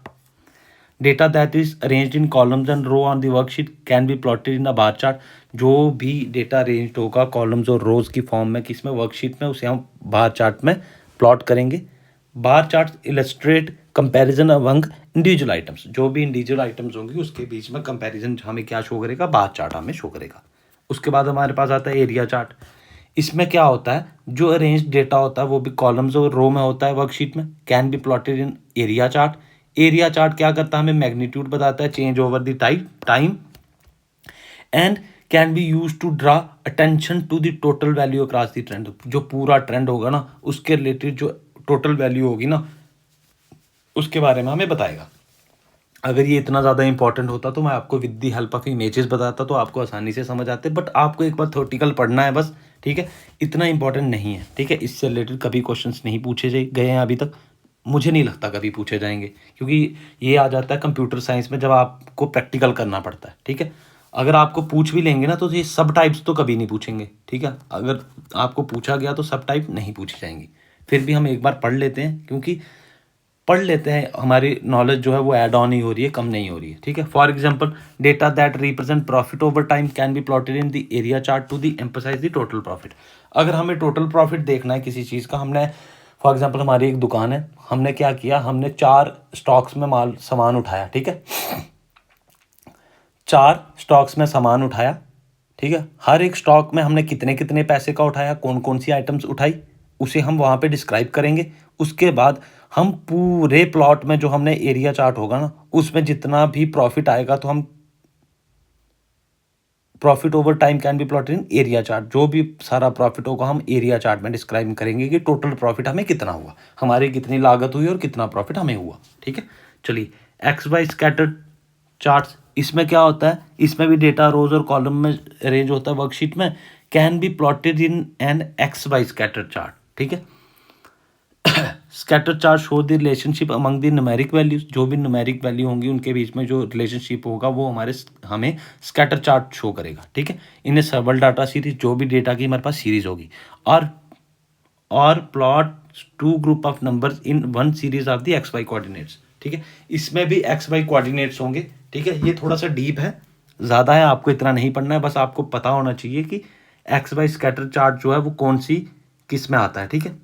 Data that is arranged in columns and row on the worksheet can be plotted in a bar chart. जो भी डेटा अरेंज्ड होगा कॉलम्स और रोज की फॉर्म में, किस में, वर्कशीट में, उसे हम बार चार्ट में प्लॉट करेंगे। Bar chart illustrate comparison among individual items. जो भी इंडिविजुअल आइटम्स होंगी उसके बीच में कंपैरिजन हमें क्या शो करेगा, बार चार्ट हमें शो करेगा। उसके बाद हमारे पास आता है एरिया चार्ट। इसमें क्या होता है, जो अरेंज डेटा होता है वो भी कॉलम्स और रो में होता है वर्कशीट में, can be plotted in area chart. Area chart क्या करता है, हमें मैग्नीट्यूड बताता है, change over the time, and can be use to draw attention to the total value across the trend. जो पूरा ट्रेंड होगा ना, उसके रिलेटेड जो टोटल वैल्यू होगी ना, उसके बारे में हमें बताएगा। अगर ये इतना ज़्यादा इंपॉर्टेंट होता तो मैं आपको with the help of images बताता, तो आपको आसानी से समझ आते, बट आपको एक बार थ्योरेटिकल पढ़ना है बस, ठीक है, इतना इंपॉर्टेंट नहीं है, ठीक है। इससे रिलेटेड कभी क्वेश्चंस नहीं पूछे गए हैं अभी तक, मुझे नहीं लगता कभी पूछे जाएंगे, क्योंकि ये आ जाता है कंप्यूटर साइंस में जब आपको प्रैक्टिकल करना पड़ता है, ठीक है। अगर आपको पूछ भी लेंगे ना तो ये सब टाइप्स तो कभी नहीं पूछेंगे, ठीक है। अगर आपको पूछा गया तो सब टाइप नहीं पूछी जाएंगी, फिर भी हम एक बार पढ़ लेते हैं, क्योंकि पढ़ लेते हैं, हमारी नॉलेज जो है वो ऐड ऑन ही हो रही है, कम नहीं हो रही है, ठीक है। For example, data that represent profit over time can be plotted in the area chart to the emphasise the total profit. अगर हमें टोटल प्रॉफिट देखना है किसी चीज़ का, हमने फॉर एग्जांपल हमारी एक दुकान है, हमने क्या किया, हमने 4 स्टॉक्स में सामान उठाया, ठीक है, 4 स्टॉक्स में सामान उठाया, ठीक है। हर एक स्टॉक में हमने कितने कितने पैसे का उठाया, कौन कौन सी आइटम्स उठाई, उसे हम वहाँ पे डिस्क्राइब करेंगे। उसके बाद हम पूरे प्लॉट में जो हमने एरिया चार्ट होगा ना, उसमें जितना भी प्रॉफिट आएगा, तो हम profit over time can be plotted in area chart. जो भी सारा प्रॉफिट होगा हम एरिया चार्ट में डिस्क्राइब करेंगे कि टोटल प्रॉफिट हमें कितना हुआ, हमारी कितनी लागत हुई और कितना प्रॉफिट हमें हुआ, ठीक है। चलिए, एक्स वाई स्कैटर्ड चार्ट्स, इसमें क्या होता है, इसमें भी डेटा रोज और कॉलम में अरेंज होता है वर्कशीट में, can be plotted in an X Y scattered chart, ठीक है। Scatter chart show the relationship among the numeric values. जो भी न्यूमेरिक वैल्यू होंगी उनके बीच में जो रिलेशनशिप होगा वो हमें स्कैटर चार्ट शो करेगा, ठीक है। इन सर्वल डाटा सीरीज, जो भी डेटा की हमारे पास सीरीज होगी, और plot 2 group of numbers in one series of the X Y coordinates, ठीक है। इसमें भी एक्स वाई कोऑर्डिनेट्स होंगे, ठीक है। ये थोड़ा सा डीप है, ज़्यादा है, आपको इतना नहीं पढ़ना है, बस आपको पता होना चाहिए कि एक्स वाई स्कैटर चार्ट जो है वो कौन सी किस में आता है, ठीक है,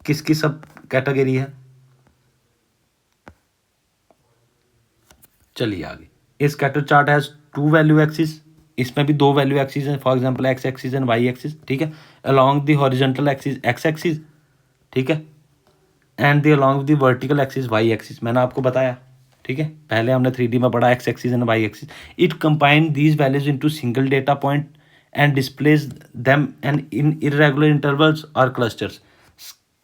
किसकी सब कैटेगरी है। चलिए आगे, ये scatter chart has 2 value axis. इसमें भी 2 वैल्यू एक्सिस हैं, for example X axis and Y axis, ठीक है। Along the horizontal axis X axis, ठीक है, and the along the vertical axis Y axis. मैंने आपको बताया, ठीक है, पहले हमने 3D में पढ़ा X axis and Y axis. It combine these values into single data point and displays them and in irregular intervals और clusters.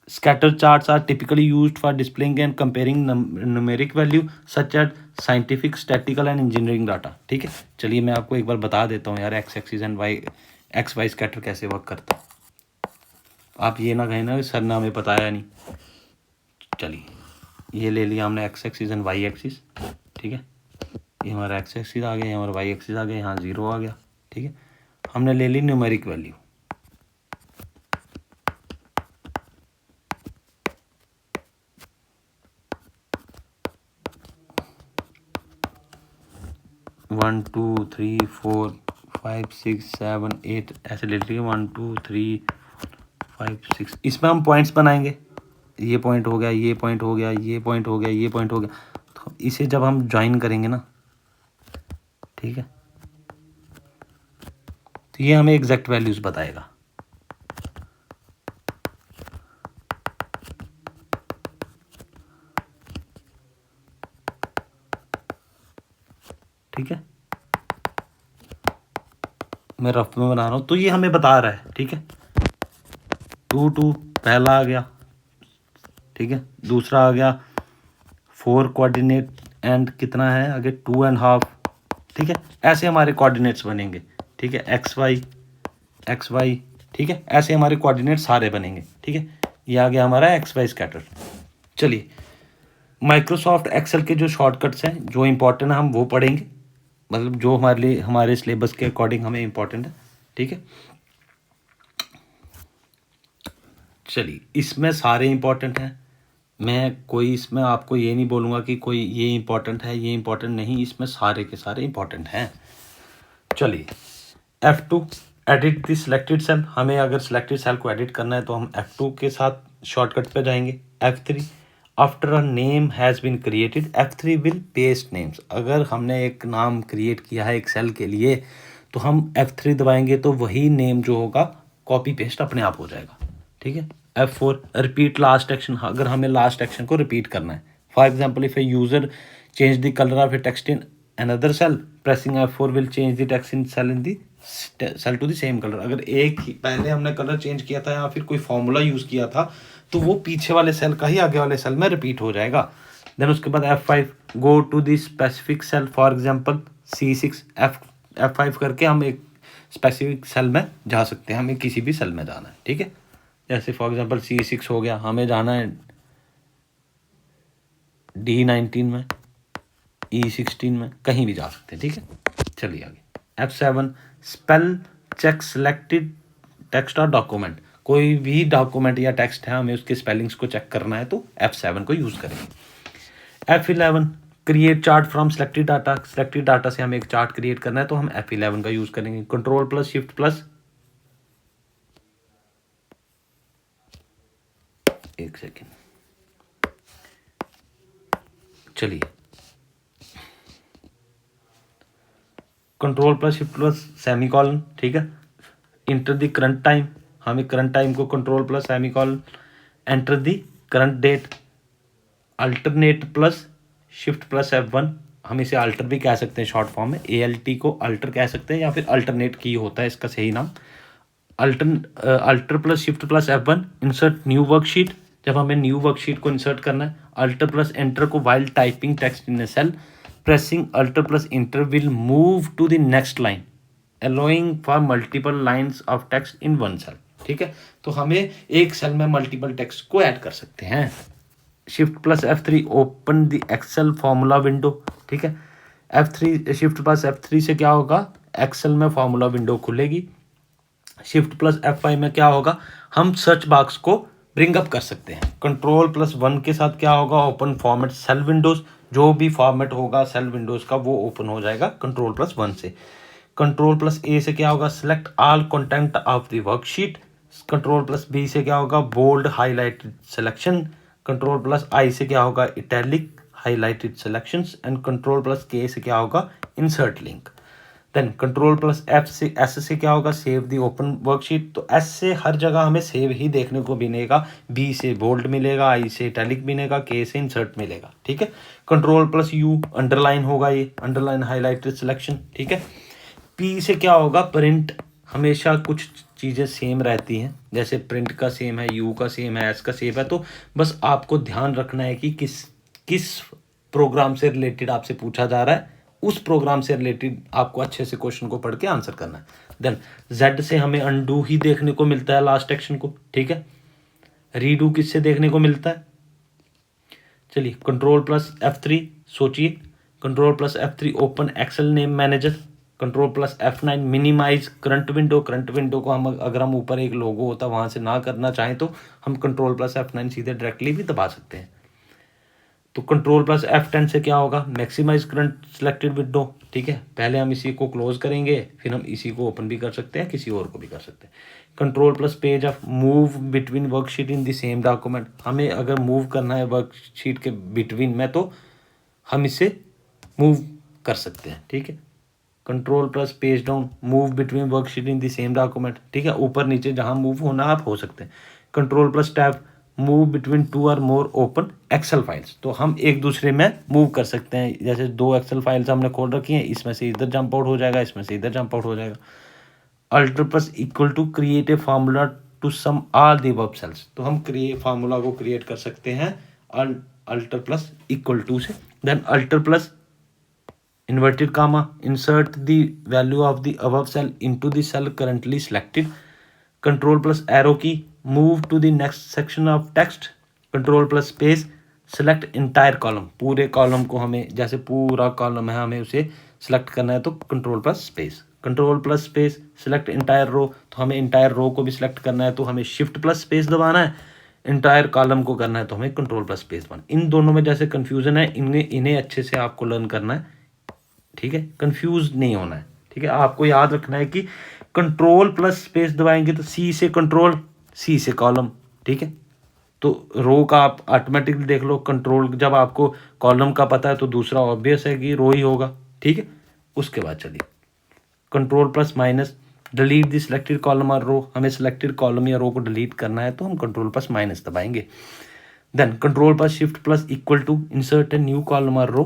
Scatter charts are typically used for displaying and comparing numeric value such as scientific, statistical and engineering data, ठीक है। चलिए मैं आपको एक बार बता देता हूँ यार, X axis and Y X Y scatter कैसे वर्क करता है। आप ये ना कहें ना सर ने हमें बताया नहीं। चलिए, ये ले लिया हमने X axis and Y axis, ठीक है। ये हमारा एक्स एक्सिस आ गया, ये हमारा वाई एक्सिस आ गया, यहाँ 0 आ गया, ठीक है। हमने ले ली न्यूमेरिक वैल्यू, 1 2 3 4 5 6 7 8 ऐसे ले लीजिए 1 2 3 5 6। इसमें हम पॉइंट्स बनाएंगे, ये पॉइंट हो गया, ये पॉइंट हो गया, ये पॉइंट हो गया, ये पॉइंट हो गया। तो इसे जब हम ज्वाइन करेंगे ना, ठीक है, तो ये हमें एग्जैक्ट वैल्यूज बताएगा। ठीक है, मैं रफ में बना रहा हूँ, तो ये हमें बता रहा है। ठीक है, 2 2 पहला आ गया, ठीक है, दूसरा आ गया 4 कोऑर्डिनेट एंड कितना है आगे 2.5। ठीक है, ऐसे हमारे कोऑर्डिनेट्स बनेंगे। ठीक है, एक्स वाई, ठीक है, ऐसे हमारे कोऑर्डिनेट सारे बनेंगे। ठीक है, ये आ गया हमारा एक्स वाई स्कैटर। चलिए, माइक्रोसॉफ्ट एक्सेल के जो शॉर्टकट्स हैं जो इंपॉर्टेंट है हम वो पढ़ेंगे, मतलब जो हमारे लिए हमारे सिलेबस के अकॉर्डिंग हमें इंपॉर्टेंट है। ठीक है, चलिए, इसमें सारे इंपॉर्टेंट हैं। मैं कोई इसमें आपको ये नहीं बोलूँगा कि कोई ये इंपॉर्टेंट है, ये इंपॉर्टेंट नहीं, इसमें सारे के सारे इंपॉर्टेंट हैं। चलिए, F2 edit the selected cell. हमें अगर सिलेक्टेड सेल को एडिट करना है तो हम F2 के साथ शॉर्टकट पे जाएंगे। F3 after a name has been created, F3 will paste names. अगर हमने एक नाम क्रिएट किया है एक सेल के लिए तो हम F3 दबाएंगे तो वही नेम जो होगा कॉपी पेस्ट अपने आप हो जाएगा। ठीक है, F4 रिपीट लास्ट एक्शन। अगर हमें लास्ट एक्शन को रिपीट करना है, for example if a user change the colour of a text in another cell, pressing F4 will change the text in cell in the cell to the same colour. अगर एक ही पहले हमने colour change किया था या फिर कोई formula use किया था तो वो पीछे वाले सेल का ही आगे वाले सेल में रिपीट हो जाएगा। देन उसके बाद F5 go to the specific cell, for example C6। F5 करके हम एक स्पेसिफिक सेल में जा सकते हैं, हमें किसी भी सेल में जाना है। ठीक है, जैसे फॉर एग्जांपल C6 हो गया, हमें जाना है D19 में, E16 में, कहीं भी जा सकते हैं। ठीक है, चलिए आगे। F7 spell check selected text और डॉक्यूमेंट। कोई भी डॉक्यूमेंट या टेक्स्ट है हमें उसके स्पेलिंग्स को चेक करना है तो F7 को यूज़ करेंगे। F11 create chart from selected data. Selected data से हमें एक चार्ट क्रिएट करना है तो हम F11 का यूज़ करेंगे। कंट्रोल प्लस शिफ्ट प्लस, एक सेकेंड, चलिए, control plus shift plus semicolon. ठीक है, इंटर द करंट टाइम, हमें करंट टाइम को control plus semicolon, enter the current date, alternate plus shift plus F1। हम इसे अल्टर भी कह सकते हैं शॉर्ट फॉर्म में, ALT को अल्टर कह सकते हैं या फिर अल्टरनेट की होता है इसका सही नाम। Alter plus shift plus F1, insert new worksheet. जब हमें न्यू वर्कशीट को इंसर्ट करना है, अल्टर प्लस एंटर को while typing text in a cell, pressing alter plus enter will move to the next line, allowing for multiple lines of text in one cell. ठीक है, तो हमें एक cell में मल्टीपल टेक्स्ट को add कर सकते हैं। Shift plus F3 open the Excel formula window. ठीक है, F3 शिफ्ट प्लस F3 से क्या होगा, एक्सेल में फॉर्मूला विंडो खुलेगी। शिफ्ट प्लस F5 में क्या होगा, हम सर्च बॉक्स को ब्रिंग अप कर सकते हैं। कंट्रोल प्लस 1 के साथ क्या होगा, ओपन फॉर्मेट सेल विंडोज। जो भी फॉर्मेट होगा सेल विंडोज का वो ओपन हो जाएगा कंट्रोल प्लस 1 से। कंट्रोल प्लस A से क्या होगा, select all content of the worksheet. Control plus B से क्या होगा, bold highlighted selection. Control plus I से क्या होगा, italic highlighted selections. And control plus K से क्या होगा, insert link. Then control plus S से क्या होगा, सेव दी ओपन वर्कशीट। तो S से हर जगह हमें सेव ही देखने को मिलेगा, B से बोल्ड मिलेगा, I से इटैलिक मिलेगा, K से इंसर्ट मिलेगा। ठीक है, कंट्रोल प्लस U अंडरलाइन होगा, ये अंडरलाइन हाईलाइटेड सिलेक्शन। ठीक है, P से क्या होगा, प्रिंट। हमेशा कुछ चीज़ें सेम रहती हैं, जैसे प्रिंट का सेम है, U का सेम है, S का सेम है, तो बस आपको ध्यान रखना है कि किस प्रोग्राम से रिलेटेड आपसे पूछा जा रहा है, उस प्रोग्राम से रिलेटेड आपको अच्छे से क्वेश्चन को पढ़ के आंसर करना है। देन Z से हमें अनडू ही देखने को मिलता है लास्ट एक्शन को। ठीक है, रीडू किससे देखने को मिलता है, चलिए कंट्रोल प्लस F3 सोचिए, control plus F3 open excel name manager. Control plus F9 minimise current window. Current window को हम अगर हम ऊपर एक लोगो होता वहाँ से ना करना चाहें तो हम कंट्रोल प्लस F9 सीधे डायरेक्टली भी दबा सकते हैं। तो कंट्रोल प्लस F10 से क्या होगा, मैक्सिमाइज करंट सिलेक्टेड विंडो, ठीक है। पहले हम इसी को क्लोज करेंगे, फिर हम इसी को ओपन भी कर सकते हैं, किसी और को भी कर सकते हैं। Control plus page of move between worksheet in the same document, हमें अगर मूव करना है वर्कशीट के बिटवीन में तो हम इसे मूव कर सकते हैं, ठीक है। Control plus page down move between worksheet in the same document, ठीक है, ऊपर नीचे जहां मूव होना आप हो सकते हैं। Control plus tab move between 2 और मोर ओपन एक्सेल फाइल्स, तो हम एक दूसरे में मूव कर सकते हैं। जैसे 2 एक्सेल फाइल्स हमने खोल रखी हैं, इसमें से इधर जंप आउट हो जाएगा, इसमें से इधर जंप आउट हो जाएगा। Alter plus equal to create a formula to sum all the above cells, तो हम फार्मूला को क्रिएट कर सकते हैं अल्टर प्लस इक्वल टू से। Then alter plus inverted comma insert the value of the above cell into the cell currently selected. Control plus arrow key move to the next section of text. Control plus space select entire column, पूरे column को हमें, जैसे पूरा column है हमें उसे select करना है तो control plus space. Control plus space select entire row, तो हमें इंटायर रो को भी सिलेक्ट करना है तो हमें शिफ्ट प्लस स्पेस दबाना है। इंटायर कॉलम को करना है तो हमें कंट्रोल प्लस स्पेस दबाना। इन दोनों में जैसे कन्फ्यूजन है, इन्हें अच्छे से आपको लर्न करना है, ठीक है, कंफ्यूज नहीं होना है, ठीक है। आपको याद रखना है कि कंट्रोल प्लस स्पेस दबाएंगे तो सी से कंट्रोल, सी से कॉलम, ठीक है। तो रो का आप ऑटोमेटिकली देख लो, कंट्रोल जब आपको कॉलम का पता है तो दूसरा ऑब्वियस है कि रो ही होगा, ठीक है। उसके बाद चलिए control plus minus delete the selected column और रो, हमें सिलेक्टेड कॉलम या रो को डिलीट करना है तो हम कंट्रोल प्लस माइनस दबाएंगे। Then control plus shift plus equal to insert a new column और रो।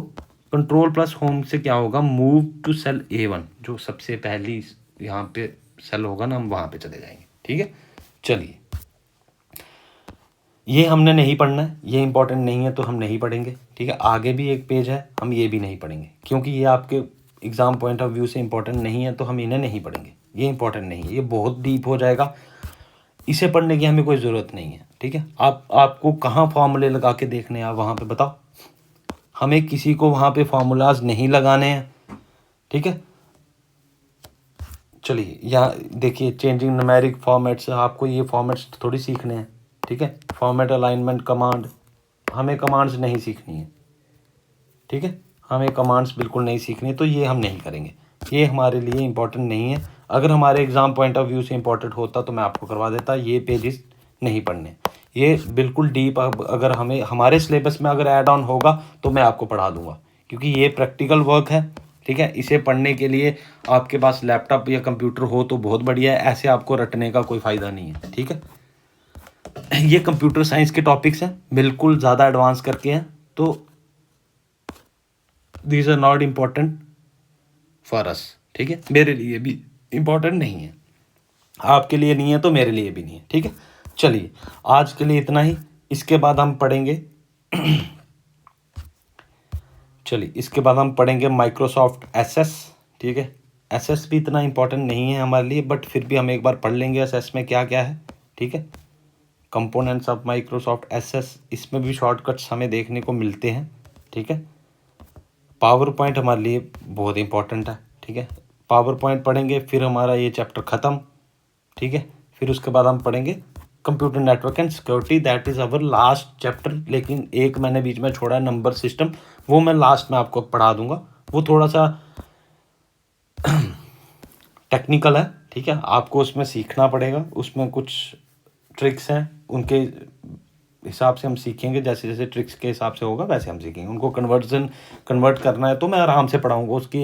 कंट्रोल प्लस होम से क्या होगा, मूव टू सेल A1, जो सबसे पहली यहाँ पे सेल होगा ना, हम वहाँ पे चले जाएंगे, ठीक है। चलिए ये हमने नहीं पढ़ना है, ये इंपॉर्टेंट नहीं है तो हम नहीं पढ़ेंगे, ठीक है। आगे भी एक पेज है, हम ये भी नहीं पढ़ेंगे क्योंकि ये आपके एग्जाम पॉइंट ऑफ व्यू से इंपॉर्टेंट नहीं है, तो हम इन्हें नहीं पढ़ेंगे। ये इंपॉर्टेंट नहीं है, ये बहुत डीप हो जाएगा, इसे पढ़ने की हमें कोई ज़रूरत नहीं है, ठीक है। आपको कहाँ फॉर्मूले लगा के देखने हैं, आप वहाँ पे बताओ, हमें किसी को वहाँ पे फार्मूलाज नहीं लगाने हैं, ठीक है। चलिए यहाँ देखिए चेंजिंग न्यूमेरिक फॉर्मेट्स, आपको ये फॉर्मेट्स थोड़ी सीखने हैं, ठीक है। फॉर्मेट अलाइनमेंट कमांड, हमें कमांड्स नहीं सीखनी है, ठीक है, हमें कमांड्स बिल्कुल नहीं सीखनी है, तो ये हम नहीं करेंगे, ये हमारे लिए इंपॉर्टेंट नहीं है। अगर हमारे एग्ज़ाम पॉइंट ऑफ व्यू से इंपॉर्टेंट होता तो मैं आपको करवा देता, ये पेजेस नहीं पढ़ने, ये बिल्कुल डीप अगर हमें हमारे सिलेबस में अगर ऐड ऑन होगा तो मैं आपको पढ़ा दूंगा, क्योंकि ये प्रैक्टिकल वर्क है, ठीक है। इसे पढ़ने के लिए आपके पास लैपटॉप या कंप्यूटर हो तो बहुत बढ़िया है, ऐसे आपको रटने का कोई फ़ायदा नहीं है, ठीक है। ये कंप्यूटर साइंस के टॉपिक्स हैं, बिल्कुल ज़्यादा एडवांस करके हैं, तो these are not important for us, ठीक है। मेरे लिए भी इम्पॉर्टेंट नहीं है, आपके लिए नहीं है तो मेरे लिए भी नहीं है, ठीक है। चलिए आज के लिए इतना ही, इसके बाद हम पढ़ेंगे चलिए इसके बाद हम पढ़ेंगे माइक्रोसॉफ्ट एसएस, ठीक है। एसएस भी इतना इम्पोर्टेंट नहीं है हमारे लिए, बट फिर भी हम एक बार पढ़ लेंगे एसएस में क्या क्या है, ठीक है। कंपोनेंट्स ऑफ माइक्रोसॉफ्ट एसएस, इसमें भी शॉर्टकट्स हमें देखने को मिलते हैं, ठीक है। पावर पॉइंट हमारे लिए बहुत इंपॉर्टेंट है, ठीक है। पावर पॉइंट पढ़ेंगे, फिर हमारा ये चैप्टर ख़त्म, ठीक है। फिर उसके बाद हम पढ़ेंगे computer network and security, that is our last chapter. लेकिन एक मैंने बीच में छोड़ा है, नंबर सिस्टम, वो मैं लास्ट में आपको पढ़ा दूंगा, वो थोड़ा सा टेक्निकल है, ठीक है। आपको उसमें सीखना पड़ेगा, उसमें कुछ ट्रिक्स हैं, उनके हिसाब से हम सीखेंगे, जैसे जैसे ट्रिक्स के हिसाब से होगा वैसे हम सीखेंगे। उनको कन्वर्ट करना है तो मैं आराम से पढ़ाऊँगा, उसकी